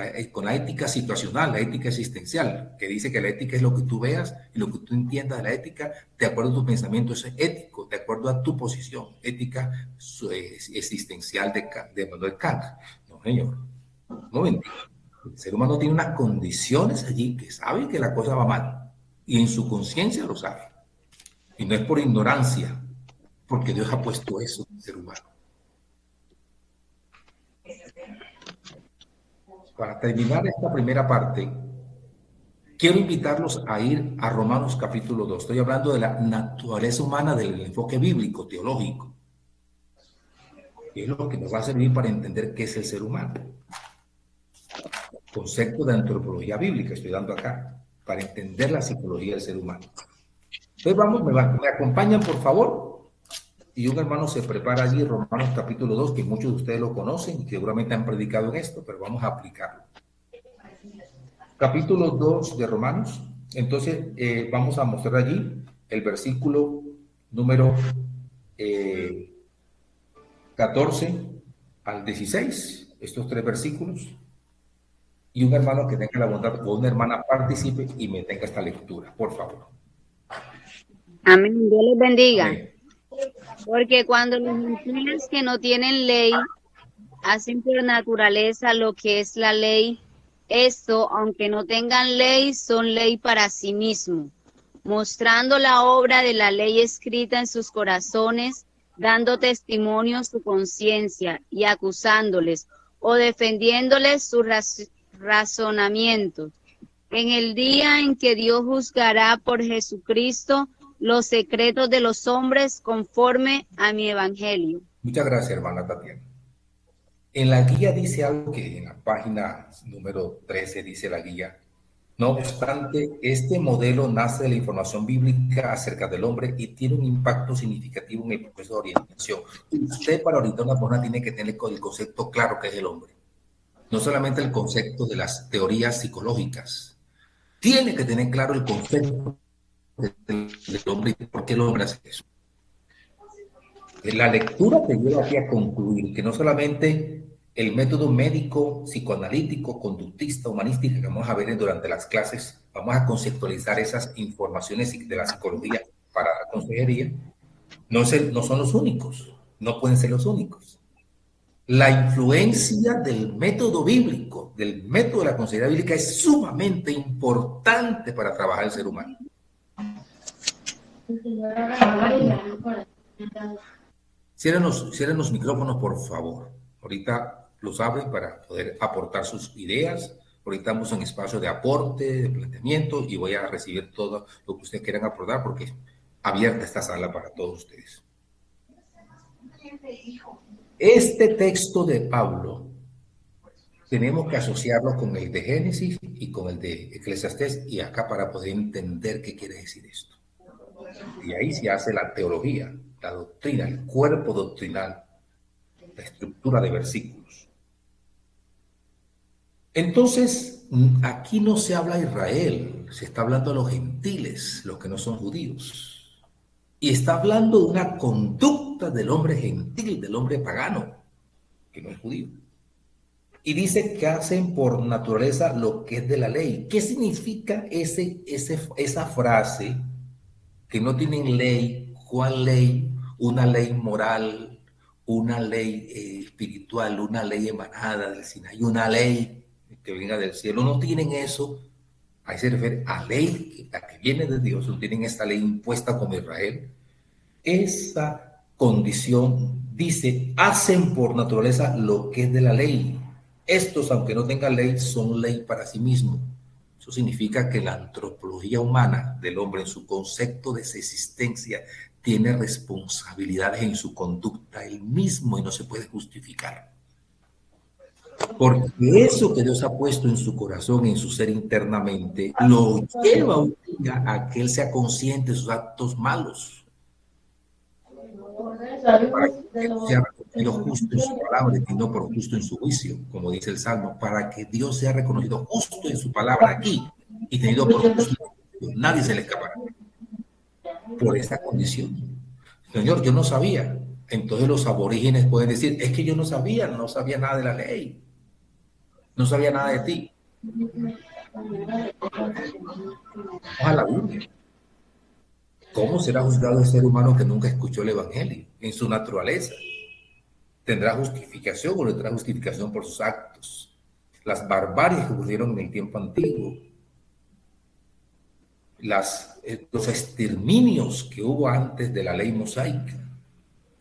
la ética situacional, la ética existencial, que dice que la ética es lo que tú veas y lo que tú entiendas de la ética, de acuerdo a tu pensamiento, eso es ético, de acuerdo a tu posición, ética existencial de Manuel Kant. No, señor. No, el ser humano tiene unas condiciones allí que sabe que la cosa va mal y en su conciencia lo sabe. Y no es por ignorancia, porque Dios ha puesto eso en el ser humano. Para terminar esta primera parte, quiero invitarlos a ir a Romanos capítulo 2. Estoy hablando de la naturaleza humana del enfoque bíblico, teológico. Que es lo que nos va a servir para entender qué es el ser humano. Concepto de antropología bíblica estoy dando acá, para entender la psicología del ser humano. Entonces vamos, me acompañan por favor. Y un hermano se prepara allí, Romanos capítulo 2, que muchos de ustedes lo conocen y que seguramente han predicado en esto, pero vamos a aplicarlo. Capítulo 2 de Romanos. Entonces, vamos a mostrar allí el versículo número 14 al 16, estos 3 versículos. Y un hermano que tenga la bondad, o una hermana participe y me tenga esta lectura, por favor. Amén. Dios les bendiga. Amén. Porque cuando los gentiles que no tienen ley hacen por naturaleza lo que es la ley, esto, aunque no tengan ley, son ley para sí mismos, mostrando la obra de la ley escrita en sus corazones, dando testimonio su conciencia y acusándoles o defendiéndoles sus razonamientos. En el día en que Dios juzgará por Jesucristo los secretos de los hombres conforme a mi evangelio. Muchas gracias, hermana Tatiana. En la guía dice algo que en la página número 13 dice la guía. No obstante, este modelo nace de la información bíblica acerca del hombre y tiene un impacto significativo en el proceso de orientación. Usted, para orientar a una persona, tiene que tener el concepto claro que es el hombre. No solamente el concepto de las teorías psicológicas. Tiene que tener claro el concepto del hombre y por qué el hombre hace eso. La lectura te lleva aquí a concluir que no solamente el método médico, psicoanalítico, conductista, humanístico que vamos a ver durante las clases, vamos a conceptualizar esas informaciones de la psicología para la consejería, no son los únicos, no pueden ser los únicos. La influencia del método bíblico, del método de la consejería bíblica es sumamente importante para trabajar el ser humano. Cierren los micrófonos, por favor. Ahorita los abren para poder aportar sus ideas. Ahorita estamos en espacio de aporte, de planteamiento, y voy a recibir todo lo que ustedes quieran aportar porque es abierta esta sala para todos ustedes. Este texto de Pablo tenemos que asociarlo con el de Génesis y con el de Eclesiastés, y acá para poder entender qué quiere decir esto. Y ahí se hace la teología, la doctrina, el cuerpo doctrinal, la estructura de versículos. Entonces, aquí no se habla de Israel, se está hablando de los gentiles, los que no son judíos. Y está hablando de una conducta del hombre gentil, del hombre pagano, que no es judío. Y dice que hacen por naturaleza lo que es de la ley. ¿Qué significa esa frase? Que no tienen ley. ¿Cuál ley? Una ley moral, una ley espiritual, una ley emanada del Sinaí, una ley que venga del cielo. No tienen eso. Ahí se refiere a ley, la que viene de Dios. No tienen esta ley impuesta como Israel. Esa condición dice, hacen por naturaleza lo que es de la ley. Estos, aunque no tengan ley, son ley para sí mismos. Eso significa que la antropología humana del hombre en su concepto de su existencia tiene responsabilidades en su conducta él mismo y no se puede justificar. Porque eso que Dios ha puesto en su corazón, en su ser internamente, lo lleva un día a que él sea consciente de sus actos malos. Para que Dios sea reconocido justo en su palabra y no por justo en su juicio, como dice el Salmo, para que Dios sea reconocido justo en su palabra aquí y tenido por justo en su juicio. Nadie se le escapará por esa condición. Señor, yo no sabía. Entonces los aborígenes pueden decir, es que yo no sabía nada de la ley, no sabía nada de ti. Ojalá. ¿Cómo será juzgado el ser humano que nunca escuchó el Evangelio en su naturaleza? ¿Tendrá justificación o no tendrá justificación por sus actos? Las barbaries que ocurrieron en el tiempo antiguo, los exterminios que hubo antes de la ley mosaica,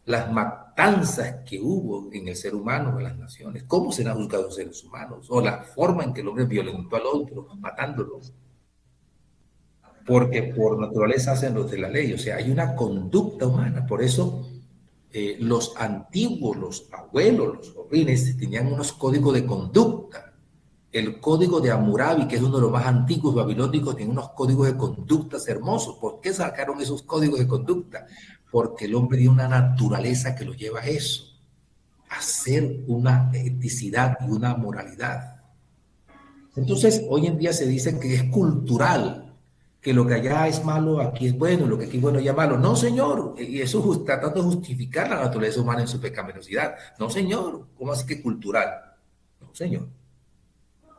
las matanzas que hubo en el ser humano, en las naciones, ¿cómo serán juzgados los seres humanos? O la forma en que el hombre violentó al otro, matándolo. Porque por naturaleza hacen los de la ley, o sea, hay una conducta humana. Por eso los antiguos, los abuelos, los sobrines, tenían unos códigos de conducta. El código de Hammurabi, que es uno de los más antiguos babilónicos, tiene unos códigos de conductas hermosos. ¿Por qué sacaron esos códigos de conducta? Porque el hombre tiene una naturaleza que lo lleva a eso, a ser una eticidad y una moralidad. Entonces, hoy en día se dice que es cultural, que lo que allá es malo, aquí es bueno, lo que aquí es bueno, allá es malo. No, señor, y eso tratando de justificar la naturaleza humana en su pecaminosidad. No, señor, ¿cómo así que cultural? No, señor.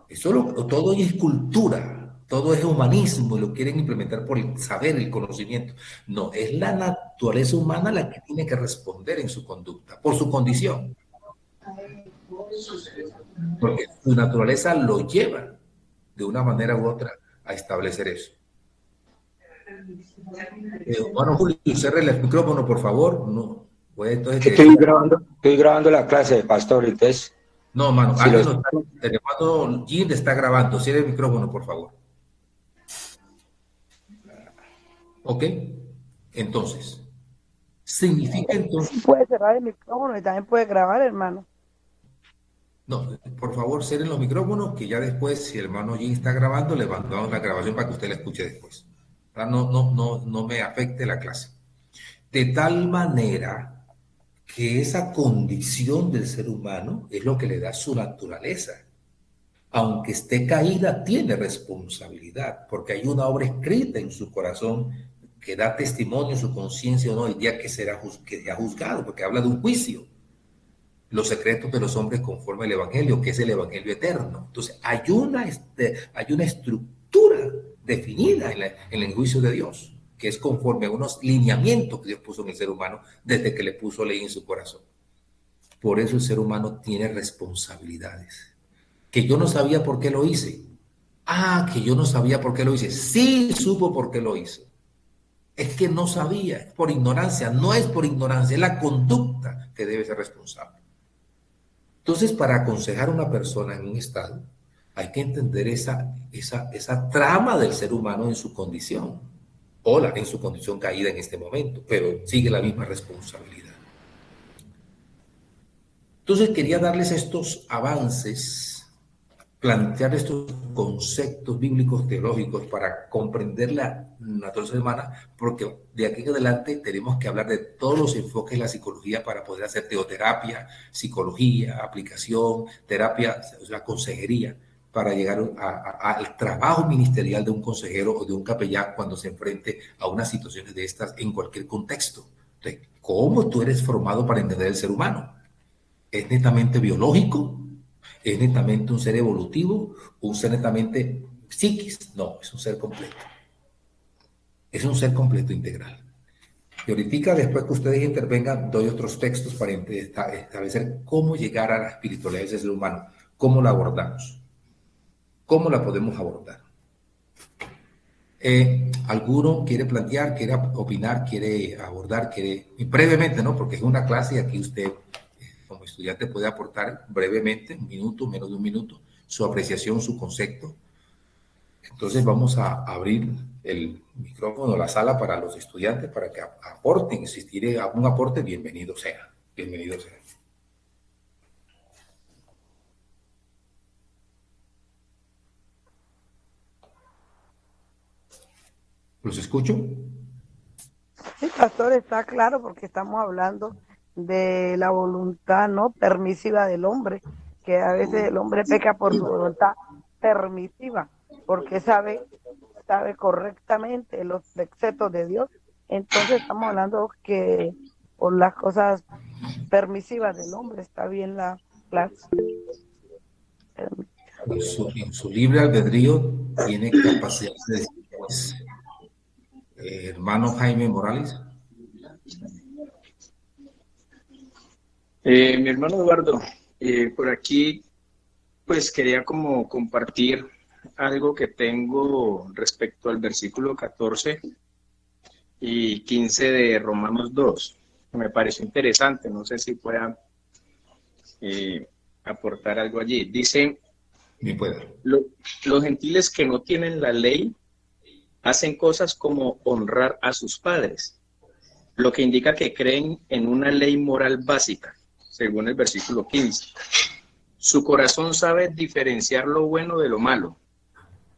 Eso todo es cultura, todo es humanismo y lo quieren implementar por el saber, el conocimiento. No, es la naturaleza humana la que tiene que responder en su conducta, por su condición. Porque su naturaleza lo lleva de una manera u otra a establecer eso. Bueno, Julio, cierre el micrófono, por favor. No, pues entonces estoy grabando la clase, pastor, entonces. No, mano, si el hermano Jim está grabando. Cierre el micrófono, por favor. ¿Ok? Entonces, significa entonces... Sí puede cerrar el micrófono y también puede grabar, hermano. No, por favor, cierren los micrófonos, que ya después, si el hermano Jim está grabando, le mandamos la grabación para que usted la escuche después. No me afecte la clase. De tal manera que esa condición del ser humano es lo que le da su naturaleza. Aunque esté caída, tiene responsabilidad, porque hay una obra escrita en su corazón que da testimonio en su conciencia o no el día que sea juzgado, porque habla de un juicio. Los secretos de los hombres conforme al Evangelio, que es el Evangelio eterno. Entonces, hay una estructura definida en el juicio de Dios, que es conforme a unos lineamientos que Dios puso en el ser humano desde que le puso ley en su corazón. Por eso el ser humano tiene responsabilidades. Que yo no sabía por qué lo hice. Que yo no sabía por qué lo hice. Sí supo por qué lo hizo. Es que no sabía, es por ignorancia. No es por ignorancia, es la conducta que debe ser responsable. Entonces, para aconsejar a una persona en un estado, hay que entender esa trama del ser humano en su condición, o en su condición caída en este momento, pero sigue la misma responsabilidad. Entonces, quería darles estos avances, plantear estos conceptos bíblicos teológicos para comprender la naturaleza humana, porque de aquí en adelante tenemos que hablar de todos los enfoques de la psicología para poder hacer teoterapia, psicología, aplicación, terapia, o sea, consejería, para llegar al trabajo ministerial de un consejero o de un capellán cuando se enfrente a unas situaciones de estas en cualquier contexto. Entonces, ¿cómo tú eres formado para entender el ser humano? ¿Es netamente biológico? ¿Es netamente un ser evolutivo? ¿Un ser netamente psiquis? No, es un ser completo. Es un ser completo integral. Y ahorita, después que ustedes intervengan, doy otros textos para establecer cómo llegar a la espiritualidad del ser humano, cómo la abordamos, cómo la podemos abordar. ¿Alguno quiere plantear, quiere opinar, quiere abordar, brevemente, ¿no? Porque es una clase y aquí usted, como estudiante, puede aportar brevemente, un minuto, menos de un minuto, su apreciación, su concepto. Entonces vamos a abrir el micrófono, la sala para los estudiantes, para que aporten. Si tiene algún aporte, bienvenido sea. Bienvenido sea. ¿Los escucho? Sí, pastor, está claro porque estamos hablando de la voluntad no permisiva del hombre, que a veces el hombre peca por su voluntad permisiva, porque sabe correctamente los preceptos de Dios. Entonces estamos hablando que por las cosas permisivas del hombre está bien la En su libre albedrío tiene capacidad de decisiones. Hermano Jaime Morales. Mi hermano Eduardo, por aquí pues quería como compartir algo que tengo respecto al versículo 14 y 15 de Romanos 2, que me pareció interesante, no sé si puedan aportar algo allí. Dice, los gentiles que no tienen la ley hacen cosas como honrar a sus padres, lo que indica que creen en una ley moral básica, según el versículo 15. Su corazón sabe diferenciar lo bueno de lo malo.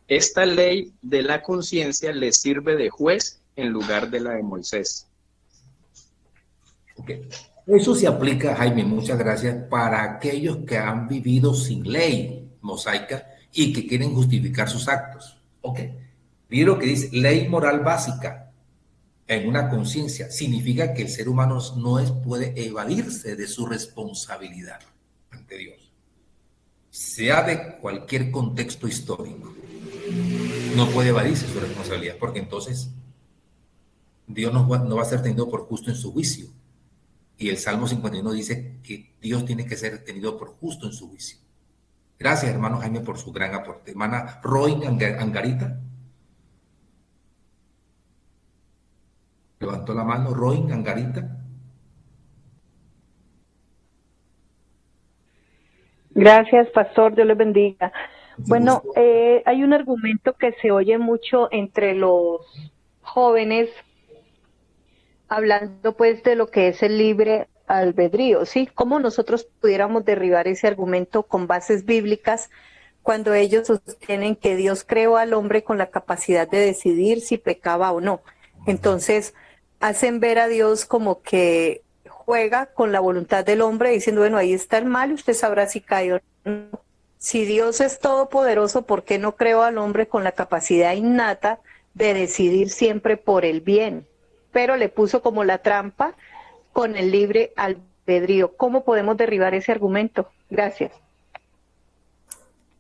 Esta ley de la conciencia les sirve de juez en lugar de la de Moisés. Okay. Eso se aplica, Jaime, muchas gracias, para aquellos que han vivido sin ley mosaica y que quieren justificar sus actos. Ok. Mira lo que dice, ley moral básica en una conciencia. Significa que el ser humano puede evadirse de su responsabilidad ante Dios. Sea de cualquier contexto histórico. No puede evadirse su responsabilidad, porque entonces Dios no va a ser tenido por justo en su juicio. Y el Salmo 51 dice que Dios tiene que ser tenido por justo en su juicio. Gracias, hermano Jaime, por su gran aporte. Hermana Roy Angarita. Levantó la mano. Roy Angarita. Gracias, pastor. Dios les bendiga. Bueno, hay un argumento que se oye mucho entre los jóvenes hablando pues de lo que es el libre albedrío, ¿sí? ¿Cómo nosotros pudiéramos derribar ese argumento con bases bíblicas cuando ellos sostienen que Dios creó al hombre con la capacidad de decidir si pecaba o no? Entonces, hacen ver a Dios como que juega con la voluntad del hombre diciendo, bueno, ahí está el mal y usted sabrá si cae o no. Si Dios es todopoderoso, ¿por qué no creó al hombre con la capacidad innata de decidir siempre por el bien? Pero le puso como la trampa con el libre albedrío. ¿Cómo podemos derribar ese argumento? Gracias.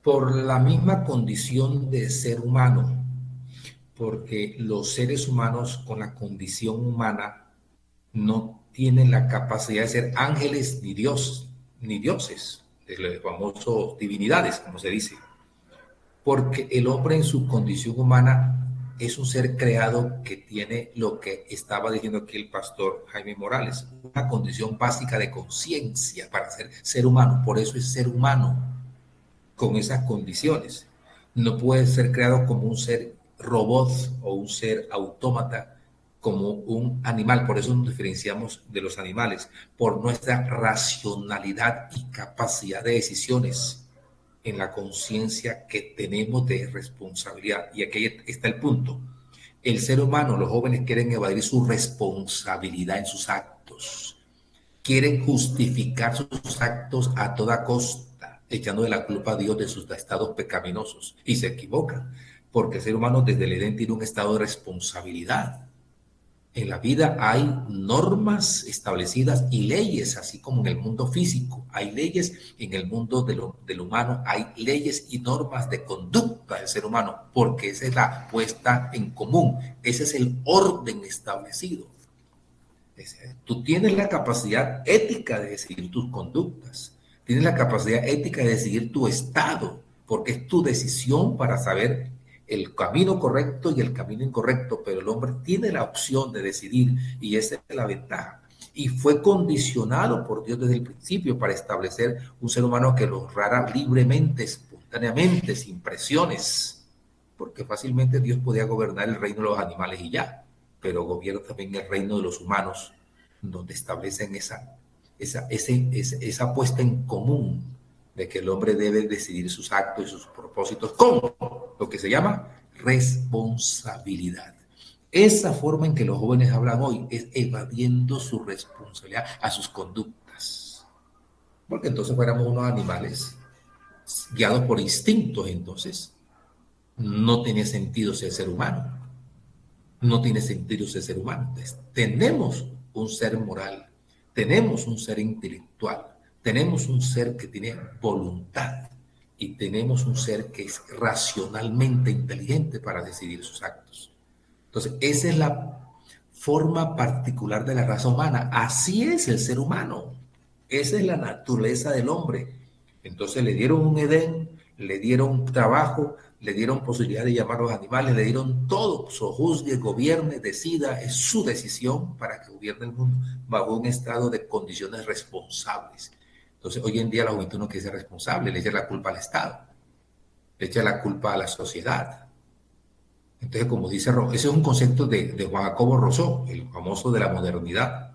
Por la misma condición de ser humano, porque los seres humanos con la condición humana no tienen la capacidad de ser ángeles ni Dios, ni dioses, los famosos divinidades, como se dice. Porque el hombre en su condición humana es un ser creado que tiene lo que estaba diciendo aquí el pastor Jaime Morales, una condición básica de conciencia para ser humano. Por eso es ser humano, con esas condiciones. No puede ser creado como un ser robot o un ser autómata, como un animal. Por eso nos diferenciamos de los animales, por nuestra racionalidad y capacidad de decisiones en la conciencia que tenemos de responsabilidad. Y aquí está el punto. El ser humano, los jóvenes quieren evadir su responsabilidad en sus actos. Quieren justificar sus actos a toda costa, echando de la culpa a Dios de sus estados pecaminosos. Y se equivocan, porque el ser humano desde el Edén tiene un estado de responsabilidad. En la vida hay normas establecidas y leyes, así como en el mundo físico. Hay leyes en el mundo del humano, hay leyes y normas de conducta del ser humano, porque esa es la puesta en común. Ese es el orden establecido. Tú tienes la capacidad ética de decidir tus conductas. Tienes la capacidad ética de decidir tu estado, porque es tu decisión para saber el camino correcto y el camino incorrecto, pero el hombre tiene la opción de decidir y esa es la ventaja. Y fue condicionado por Dios desde el principio para establecer un ser humano que lo honrara libremente, espontáneamente, sin presiones, porque fácilmente Dios podía gobernar el reino de los animales y ya, pero gobierna también el reino de los humanos, donde establecen esa puesta en común de que el hombre debe decidir sus actos y sus propósitos con lo que se llama responsabilidad. Esa forma en que los jóvenes hablan hoy es evadiendo su responsabilidad a sus conductas. Porque entonces fuéramos unos animales guiados por instintos, entonces no tiene sentido ser humano. No tiene sentido ser humano. Entonces, tenemos un ser moral, tenemos un ser intelectual, tenemos un ser que tiene voluntad y tenemos un ser que es racionalmente inteligente para decidir sus actos. Entonces, esa es la forma particular de la raza humana. Así es el ser humano. Esa es la naturaleza del hombre. Entonces le dieron un Edén, le dieron trabajo, le dieron posibilidad de llamar a los animales, le dieron todo, sojuzgue, gobierne, decida, es su decisión para que gobierne el mundo bajo un estado de condiciones responsables. Entonces hoy en día la juventud no quiere ser responsable, le echa la culpa al Estado, le echa la culpa a la sociedad. Entonces, como dice, ese es un concepto de Juan Jacobo Rousseau, el famoso de la modernidad.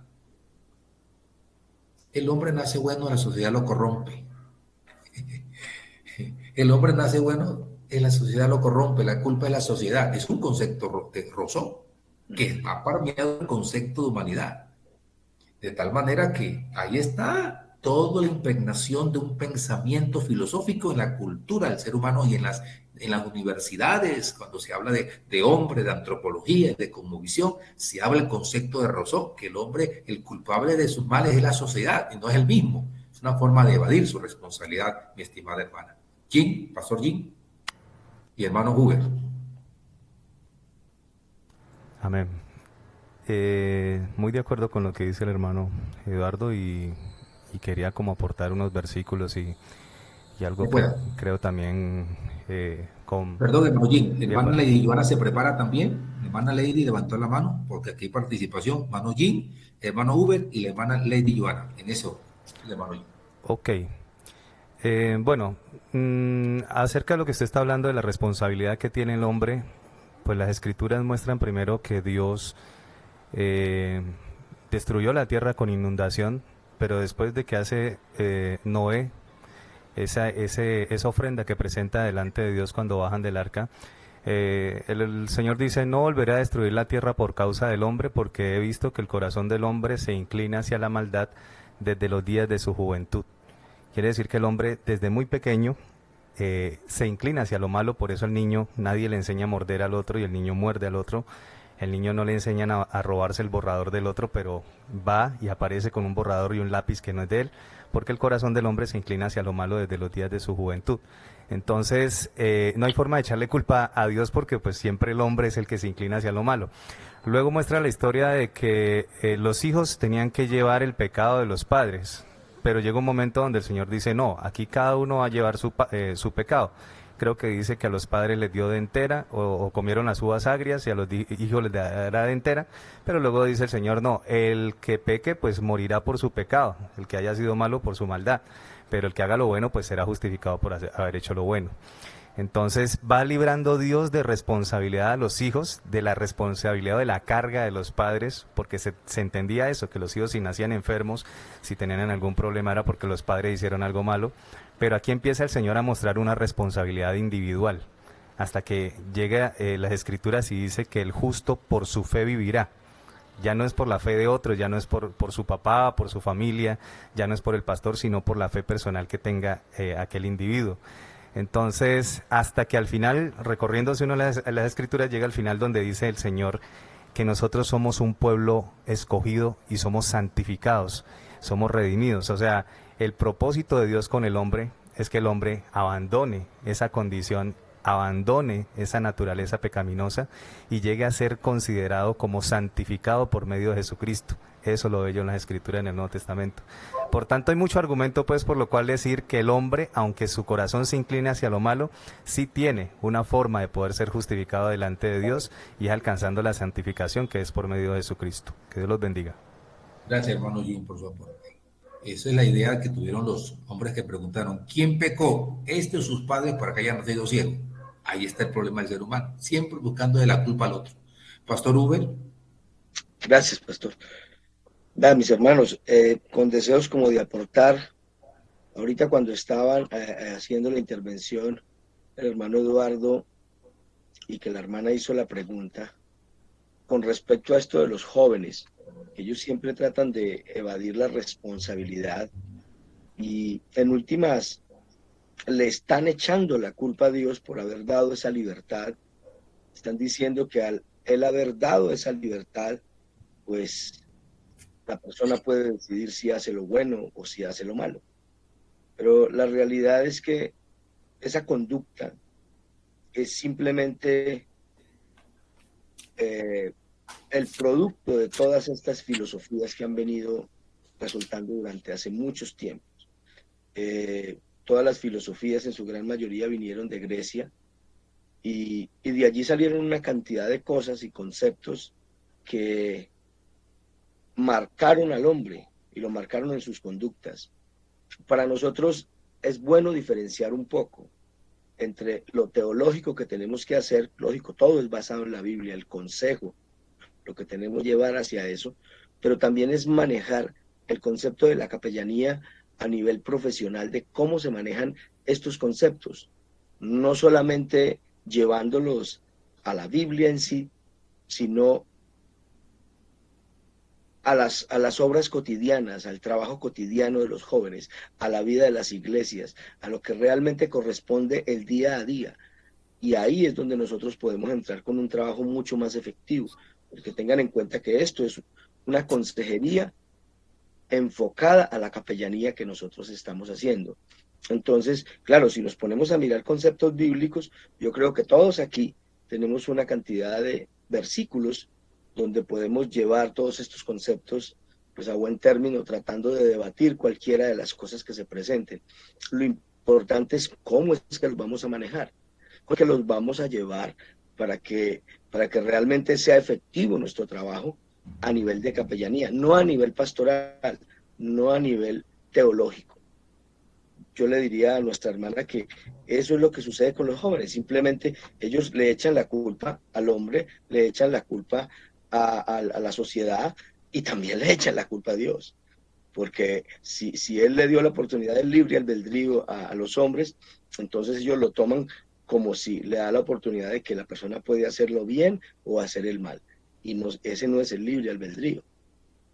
El hombre nace bueno, la sociedad lo corrompe. El hombre nace bueno, en la sociedad lo corrompe, la culpa es la sociedad. Es un concepto de Rousseau que ha permeado el concepto de humanidad. De tal manera que ahí está toda la impregnación de un pensamiento filosófico en la cultura del ser humano y en las universidades, cuando se habla de hombre, de antropología, de cosmovisión, se habla el concepto de Rousseau, que el hombre, el culpable de sus males es la sociedad y no es el mismo. Es una forma de evadir su responsabilidad, mi estimada hermana. Jim, Pastor Jim y hermano Huber. Amén. Muy de acuerdo con lo que dice el hermano Eduardo y quería como aportar unos versículos y algo que creo también con... Perdón, hermano Jim, hermana Lady Joana se prepara también. Hermana Lady levantó la mano porque aquí hay participación. Hermano Jim, hermano Huber y la hermana Lady Joana. En eso, el hermano Jim. Ok. Bueno, acerca de lo que usted está hablando de la responsabilidad que tiene el hombre, pues las escrituras muestran primero que Dios destruyó la tierra con inundación, pero después de que hace Noé esa ofrenda que presenta delante de Dios cuando bajan del arca, el Señor dice: no volveré a destruir la tierra por causa del hombre, porque he visto que el corazón del hombre se inclina hacia la maldad desde los días de su juventud. Quiere decir que el hombre desde muy pequeño se inclina hacia lo malo, por eso al niño nadie le enseña a morder al otro y el niño muerde al otro. El niño no le enseñan a robarse el borrador del otro, pero va y aparece con un borrador y un lápiz que no es de él, porque el corazón del hombre se inclina hacia lo malo desde los días de su juventud. Entonces, no hay forma de echarle culpa a Dios porque pues siempre el hombre es el que se inclina hacia lo malo. Luego muestra la historia de que los hijos tenían que llevar el pecado de los padres, pero llega un momento donde el Señor dice: no, aquí cada uno va a llevar su pecado. Creo que dice que a los padres les dio de entera o comieron las uvas agrias y a los hijos les dará de entera, pero luego dice el Señor: no, el que peque pues morirá por su pecado, el que haya sido malo por su maldad, pero el que haga lo bueno pues será justificado por haber hecho lo bueno. Entonces va librando Dios de responsabilidad a los hijos, de la responsabilidad de la carga de los padres, porque se entendía eso, que los hijos si nacían enfermos, si tenían algún problema era porque los padres hicieron algo malo, pero aquí empieza el Señor a mostrar una responsabilidad individual, hasta que llega las Escrituras y dice que el justo por su fe vivirá. Ya no es por la fe de otros, ya no es por su papá, por su familia, ya no es por el pastor, sino por la fe personal que tenga aquel individuo. Entonces, hasta que al final, recorriéndose uno las Escrituras, llega al final donde dice el Señor que nosotros somos un pueblo escogido y somos santificados, somos redimidos. O sea, el propósito de Dios con el hombre es que el hombre abandone esa condición, abandone esa naturaleza pecaminosa y llegue a ser considerado como santificado por medio de Jesucristo. Eso lo veo yo en las Escrituras en el Nuevo Testamento. Por tanto, hay mucho argumento pues por lo cual decir que el hombre, aunque su corazón se incline hacia lo malo, sí tiene una forma de poder ser justificado delante de Dios y es alcanzando la santificación que es por medio de Jesucristo. Que Dios los bendiga. Gracias, hermano Jim, por su aporte. Esa es la idea que tuvieron los hombres que preguntaron: ¿quién pecó? ¿Este o sus padres para que hayan nacido ciego? Ahí está el problema del ser humano, siempre buscando de la culpa al otro. Pastor Huber. Gracias, pastor. Mis hermanos, con deseos como de aportar, ahorita cuando estaban haciendo la intervención el hermano Eduardo y que la hermana hizo la pregunta, con respecto a esto de los jóvenes, ellos siempre tratan de evadir la responsabilidad y en últimas le están echando la culpa a Dios por haber dado esa libertad. Están diciendo que al él haber dado esa libertad, pues la persona puede decidir si hace lo bueno o si hace lo malo. Pero la realidad es que esa conducta es simplemente el producto de todas estas filosofías que han venido resultando durante hace muchos tiempos. Todas las filosofías en su gran mayoría vinieron de Grecia y de allí salieron una cantidad de cosas y conceptos que marcaron al hombre y lo marcaron en sus conductas. Para nosotros es bueno diferenciar un poco entre lo teológico que tenemos que hacer, lógico, todo es basado en la Biblia, el consejo, lo que tenemos que llevar hacia eso, pero también es manejar el concepto de la capellanía a nivel profesional, de cómo se manejan estos conceptos, no solamente llevándolos a la Biblia en sí, sino a las obras cotidianas, al trabajo cotidiano de los jóvenes, a la vida de las iglesias, a lo que realmente corresponde el día a día. Y ahí es donde nosotros podemos entrar con un trabajo mucho más efectivo, porque tengan en cuenta que esto es una consejería enfocada a la capellanía que nosotros estamos haciendo. Entonces, claro, si nos ponemos a mirar conceptos bíblicos, yo creo que todos aquí tenemos una cantidad de versículos donde podemos llevar todos estos conceptos pues a buen término, tratando de debatir cualquiera de las cosas que se presenten. Lo importante es cómo es que los vamos a manejar, porque los vamos a llevar para que realmente sea efectivo nuestro trabajo a nivel de capellanía, no a nivel pastoral, no a nivel teológico. Yo le diría a nuestra hermana que eso es lo que sucede con los jóvenes, simplemente ellos le echan la culpa al hombre, le echan la culpa a la sociedad y también le echan la culpa a Dios, porque si Él le dio la oportunidad del libre albedrío a los hombres, entonces ellos lo toman como si le da la oportunidad de que la persona puede hacerlo bien o hacer el mal, y no, ese no es el libre albedrío.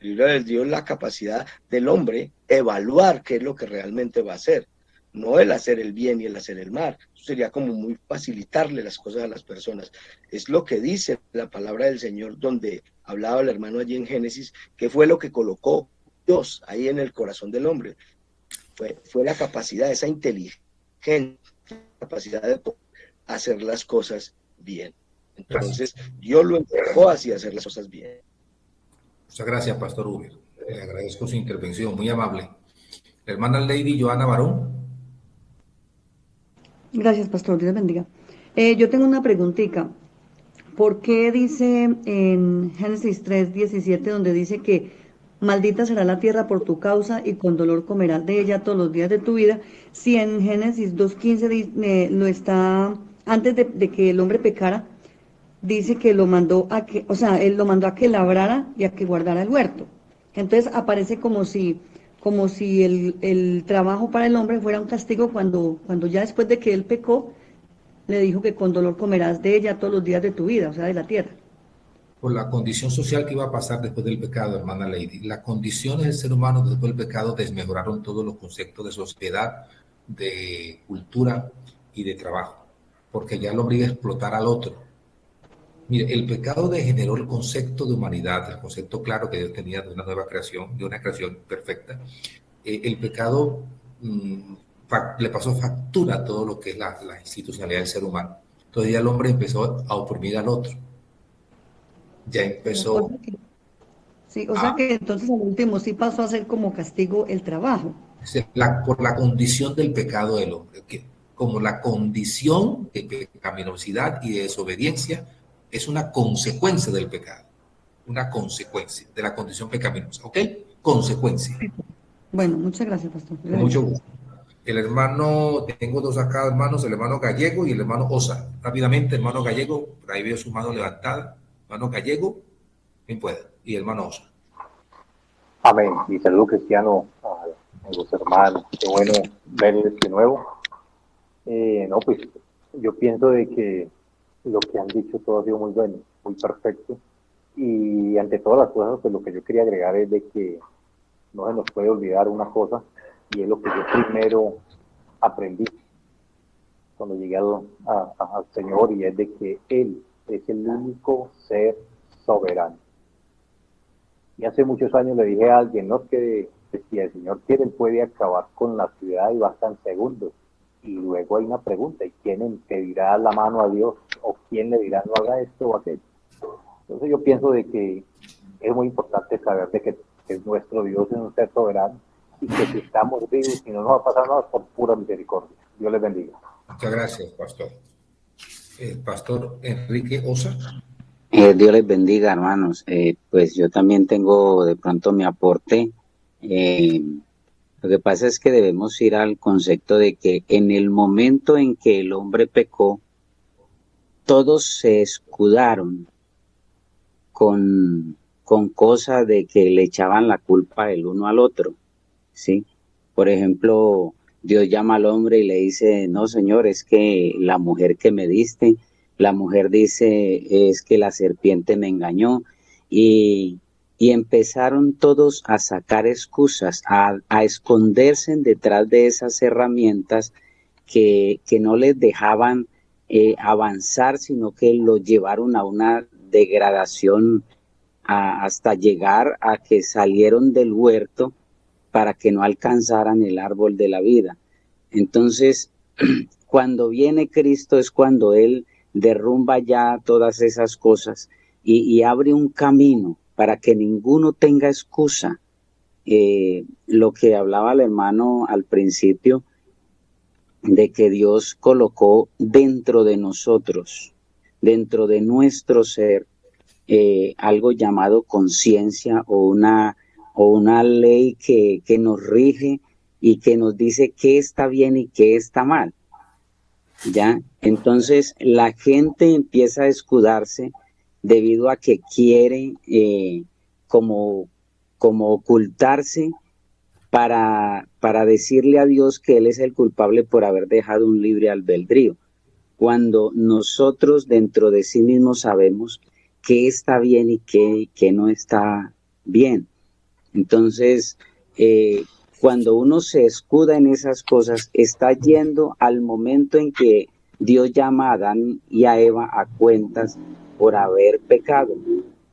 El libre albedrío es la capacidad del hombre evaluar qué es lo que realmente va a hacer, no el hacer el bien y el hacer el mal. Eso sería como muy facilitarle las cosas a las personas. Es lo que dice la palabra del Señor, donde hablaba el hermano allí en Génesis, que fue lo que colocó Dios ahí en el corazón del hombre. Fue la capacidad, esa inteligencia, capacidad de hacer las cosas bien. Entonces, Dios lo enfocó hacia hacer las cosas bien. Muchas gracias, Pastor Uber. Le agradezco su intervención, muy amable. La hermana Lady Joana Barón. Gracias, Pastor. Dios les bendiga. Yo tengo una preguntita. ¿Por qué dice en Génesis 3:17, donde dice que maldita será la tierra por tu causa y con dolor comerás de ella todos los días de tu vida? Si en Génesis 2:15 lo está, antes de que el hombre pecara, dice que lo mandó a que, o sea, él lo mandó a que labrara y a que guardara el huerto. Entonces aparece como si el trabajo para el hombre fuera un castigo cuando ya después de que él pecó, le dijo que con dolor comerás de ella todos los días de tu vida, o sea, de la tierra. Por la condición social que iba a pasar después del pecado, hermana Lady. Las condiciones del ser humano después del pecado desmejoraron todos los conceptos de sociedad, de cultura y de trabajo, porque ya lo obliga a explotar al otro. Mire, el pecado degeneró el concepto de humanidad, el concepto claro que Dios tenía de una nueva creación, de una creación perfecta. El pecado le pasó factura a todo lo que es la institucionalidad del ser humano. Entonces ya el hombre empezó a oprimir al otro. Ya empezó... Sí, o sea que entonces al último sí pasó a ser como castigo el trabajo. Por la condición del pecado del hombre, que como la condición de pecaminosidad y de desobediencia es una consecuencia del pecado, una consecuencia de la condición pecaminosa, ¿ok? Consecuencia. Bueno, muchas gracias, Pastor. Con mucho gusto. El hermano, tengo dos acá hermanos, el hermano Gallego y el hermano Osa. Rápidamente, hermano Gallego, por ahí veo su mano levantada. Hermano Gallego, bien pueda. Y el hermano Osa. Amén. Y saludo cristiano a los hermanos. Qué bueno verles de nuevo. No, pues yo pienso de que lo que han dicho todo ha sido muy bueno, muy perfecto. Y ante todas las cosas, pues lo que yo quería agregar es de que no se nos puede olvidar una cosa, y es lo que yo primero aprendí cuando llegué al Señor, y es de que Él es el único ser soberano. Y hace muchos años le dije a alguien, no, que si el Señor quiere, Él puede acabar con la ciudad y bastan segundos. Y luego hay una pregunta, ¿y quién impedirá la mano a Dios? ¿O quién le dirá no haga esto o aquello? Entonces yo pienso de que es muy importante saber de que es nuestro Dios, es un ser soberano, y que si estamos vivos y no nos va a pasar nada, es por pura misericordia. Dios les bendiga. Muchas gracias, pastor. Pastor Enrique Osa. Dios les bendiga, hermanos. Pues yo también tengo de pronto mi aporte. Lo que pasa es que debemos ir al concepto de que en el momento en que el hombre pecó, todos se escudaron con cosas de que le echaban la culpa el uno al otro, ¿sí? Por ejemplo, Dios llama al hombre y le dice, no, Señor, es que la mujer que me diste, la mujer dice, es que la serpiente me engañó, y empezaron todos a sacar excusas, a esconderse detrás de esas herramientas que no les dejaban avanzar, sino que los llevaron a una degradación hasta llegar a que salieron del huerto para que no alcanzaran el árbol de la vida. Entonces, cuando viene Cristo es cuando Él derrumba ya todas esas cosas y abre un camino para que ninguno tenga excusa. Lo que hablaba el hermano al principio, de que Dios colocó dentro de nosotros, dentro de nuestro ser, algo llamado conciencia o una ley que nos rige y que nos dice qué está bien y qué está mal. ¿Ya? Entonces la gente empieza a escudarse debido a que quiere como ocultarse para decirle a Dios que Él es el culpable por haber dejado un libre albedrío, cuando nosotros dentro de sí mismos sabemos qué está bien y qué no está bien. Entonces, cuando uno se escuda en esas cosas, está yendo al momento en que Dios llama a Adán y a Eva a cuentas por haber pecado.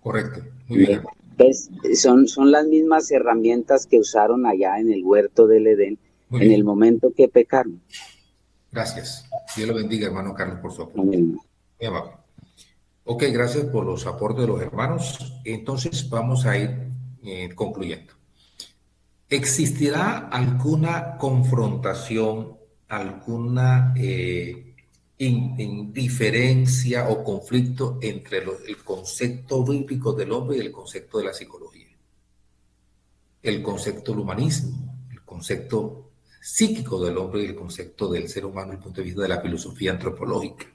Correcto, muy bien. Pues son las mismas herramientas que usaron allá en el huerto del Edén en el momento que pecaron. Gracias. Dios lo bendiga, hermano Carlos, por su aporte. Muy amable. Ok, gracias por los aportes de los hermanos. Entonces vamos a ir concluyendo. ¿Existirá alguna confrontación, alguna indiferencia o conflicto entre el concepto bíblico del hombre y el concepto de la psicología? El concepto del humanismo, el concepto psíquico del hombre y el concepto del ser humano desde el punto de vista de la filosofía antropológica.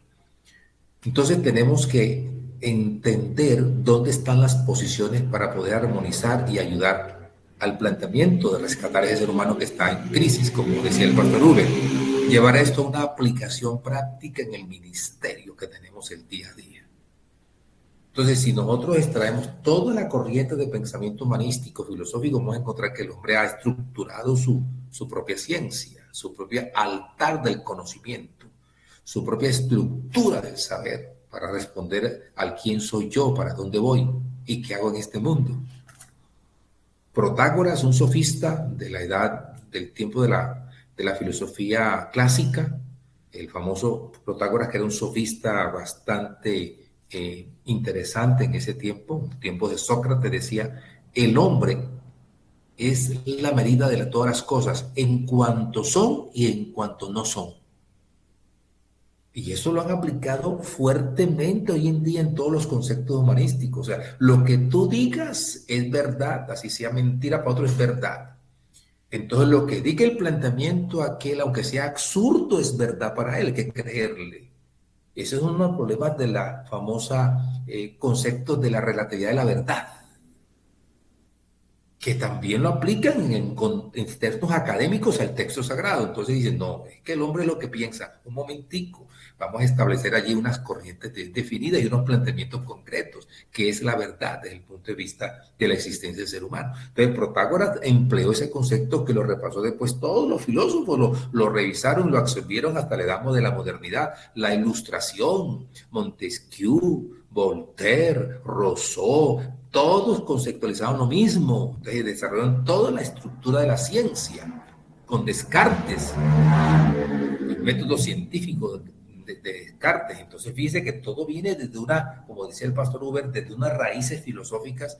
Entonces tenemos que entender dónde están las posiciones para poder armonizar y ayudar al planteamiento de rescatar a ese ser humano que está en crisis, como decía el pastor Uber. Llevar esto a una aplicación práctica en el ministerio que tenemos el día a día. Entonces, si nosotros extraemos toda la corriente de pensamiento humanístico, filosófico, vamos a encontrar que el hombre ha estructurado su propia ciencia, su propio altar del conocimiento, su propia estructura del saber para responder al quién soy yo, para dónde voy y qué hago en este mundo. Protágoras, un sofista de la edad, del tiempo de la filosofía clásica, el famoso Protágoras, que era un sofista bastante interesante en ese tiempo de Sócrates, decía, el hombre es la medida de todas las cosas, en cuanto son y en cuanto no son. Y eso lo han aplicado fuertemente hoy en día en todos los conceptos humanísticos. O sea, lo que tú digas es verdad, así sea mentira para otro es verdad. Entonces, lo que diga el planteamiento aquel, aunque sea absurdo, es verdad para él, hay que creerle. Ese es uno de los problemas de la famosa concepto de la relatividad de la verdad, que también lo aplican en términos académicos al texto sagrado. Entonces dicen, no, es que el hombre es lo que piensa. Un momentico, vamos a establecer allí unas corrientes definidas y unos planteamientos concretos. que es la verdad desde el punto de vista de la existencia del ser humano. Entonces, Protágoras empleó ese concepto que lo repasó después todos los filósofos, lo revisaron, lo absorbieron hasta la edad de la modernidad, la Ilustración, Montesquieu, Voltaire, Rousseau, todos conceptualizaron lo mismo, entonces desarrollaron toda la estructura de la ciencia, con Descartes, el método científico de Descartes. Entonces fíjese que todo viene desde una, como decía el pastor Huber, desde unas raíces filosóficas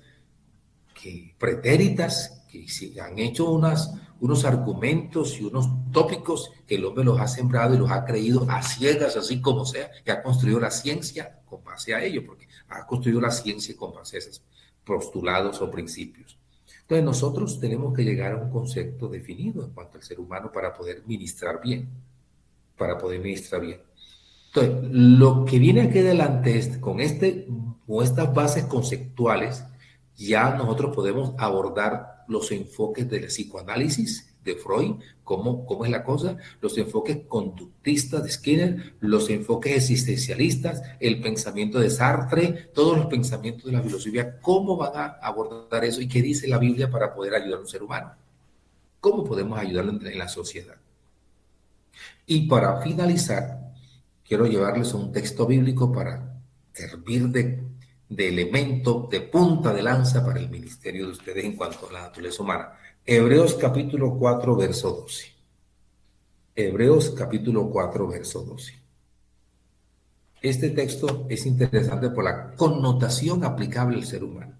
que pretéritas, que han hecho unos argumentos y unos tópicos que el hombre los ha sembrado y los ha creído a ciegas, así como sea, y ha construido la ciencia con base a ello, porque ha construido la ciencia con base a esos postulados o principios. Entonces nosotros tenemos que llegar a un concepto definido en cuanto al ser humano para poder ministrar bien, Entonces, lo que viene aquí adelante es, con estas bases conceptuales, ya nosotros podemos abordar los enfoques del psicoanálisis de Freud, cómo es la cosa, los enfoques conductistas de Skinner, los enfoques existencialistas, el pensamiento de Sartre, todos los pensamientos de la filosofía, cómo van a abordar eso y qué dice la Biblia para poder ayudar a un ser humano, cómo podemos ayudarlo en la sociedad. Y para finalizar, quiero llevarles a un texto bíblico para servir de elemento, de punta de lanza para el ministerio de ustedes en cuanto a la naturaleza humana. Hebreos capítulo 4, verso 12. Hebreos capítulo 4, verso 12. Este texto es interesante por la connotación aplicable al ser humano,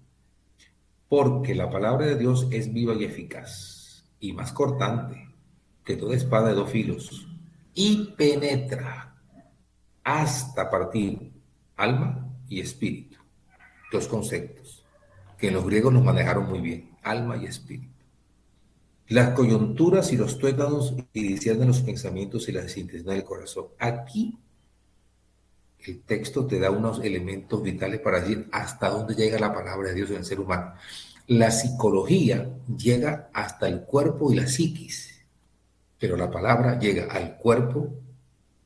porque la palabra de Dios es viva y eficaz, y más cortante que toda espada de dos filos, y penetra hasta partir alma y espíritu. Dos conceptos que en los griegos nos manejaron muy bien, alma y espíritu. Las coyunturas y los tuétanos y disciernen los pensamientos y las intenciones del corazón. Aquí el texto te da unos elementos vitales para decir hasta dónde llega la palabra de Dios en el ser humano. La psicología llega hasta el cuerpo y la psiquis, pero la palabra llega al cuerpo,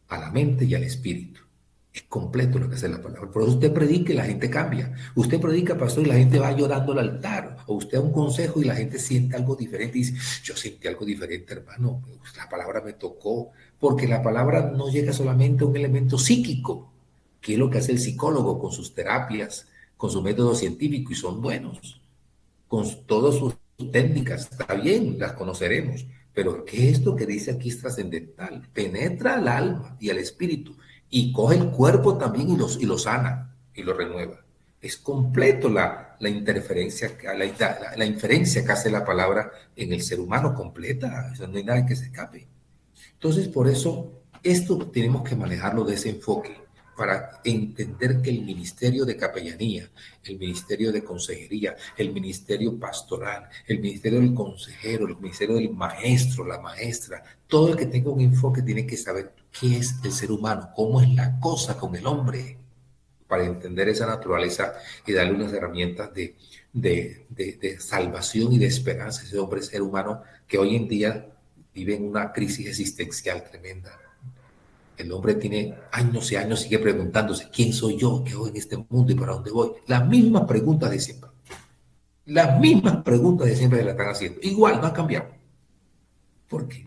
a la mente y al espíritu. Es completo lo que hace la palabra. Por eso usted predica y la gente cambia. Usted predica, pastor, y la gente va llorando al altar. O usted da un consejo y la gente siente algo diferente y dice, yo sentí algo diferente, hermano. La palabra me tocó. Porque la palabra no llega solamente a un elemento psíquico, que es lo que hace el psicólogo con sus terapias, con su método científico, y son buenos. Con todas sus técnicas, está bien, las conoceremos. Pero que esto que dice aquí es trascendental. Penetra al alma y al espíritu. Y coge el cuerpo también y lo sana y lo renueva. Es completo la interferencia, la inferencia que hace la palabra en el ser humano, completa. Eso no hay nada que se escape. Entonces, por eso, esto tenemos que manejarlo de ese enfoque para entender que el ministerio de capellanía, el ministerio de consejería, el ministerio pastoral, el ministerio del consejero, el ministerio del maestro, la maestra, todo el que tenga un enfoque tiene que saber qué es el ser humano, cómo es la cosa con el hombre, para entender esa naturaleza y darle unas herramientas de salvación y de esperanza a ese hombre, ser humano que hoy en día vive en una crisis existencial tremenda. El hombre tiene años y años, sigue preguntándose, ¿quién soy yo? ¿Qué hago en este mundo y para dónde voy? Las mismas preguntas de siempre. Las mismas preguntas de siempre se las están haciendo. Igual, no ha cambiado. ¿Por qué?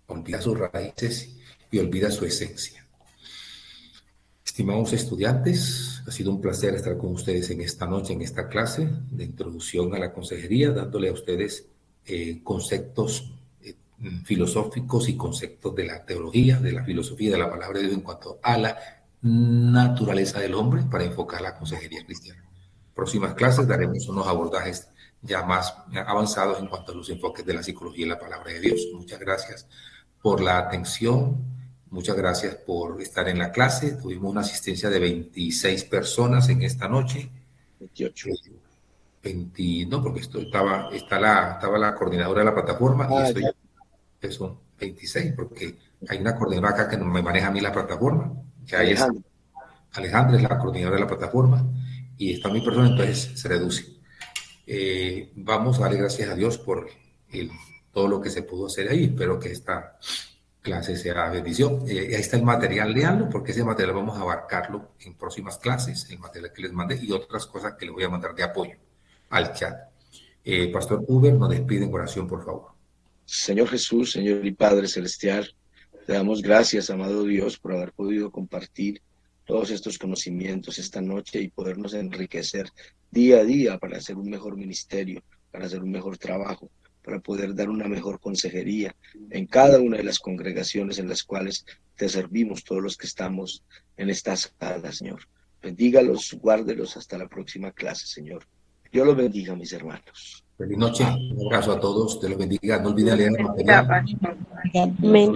Olvida sus raíces y olvida su esencia. Estimados estudiantes, ha sido un placer estar con ustedes en esta noche, en esta clase de introducción a la consejería, dándole a ustedes conceptos filosóficos y conceptos de la teología, de la filosofía, de la palabra de Dios en cuanto a la naturaleza del hombre para enfocar la consejería cristiana. Próximas clases daremos unos abordajes ya más avanzados en cuanto a los enfoques de la psicología y la palabra de Dios. Muchas gracias por la atención, muchas gracias por estar en la clase. Tuvimos una asistencia de 26 personas en esta noche. 28. 20, no, porque estaba la coordinadora de la plataforma y estoy... Son 26, porque hay una coordinadora acá que me maneja a mí la plataforma, que ahí es Alejandra, es la coordinadora de la plataforma, y está mi persona, entonces se reduce. Vamos a darle gracias a Dios por todo lo que se pudo hacer ahí. Espero que esta clase sea bendición. Ahí está el material, léanlo, porque ese material vamos a abarcarlo en próximas clases, el material que les mandé y otras cosas que les voy a mandar de apoyo al chat. Pastor Uber, nos despide en oración, por favor. Señor Jesús, Señor y Padre Celestial, te damos gracias, amado Dios, por haber podido compartir todos estos conocimientos esta noche y podernos enriquecer día a día para hacer un mejor ministerio, para hacer un mejor trabajo, para poder dar una mejor consejería en cada una de las congregaciones en las cuales te servimos, todos los que estamos en esta sala, Señor. Bendígalos, guárdelos hasta la próxima clase, Señor. Dios los bendiga, mis hermanos. Feliz noche, un abrazo a todos, Dios los bendiga. No olviden leer el material. Amén.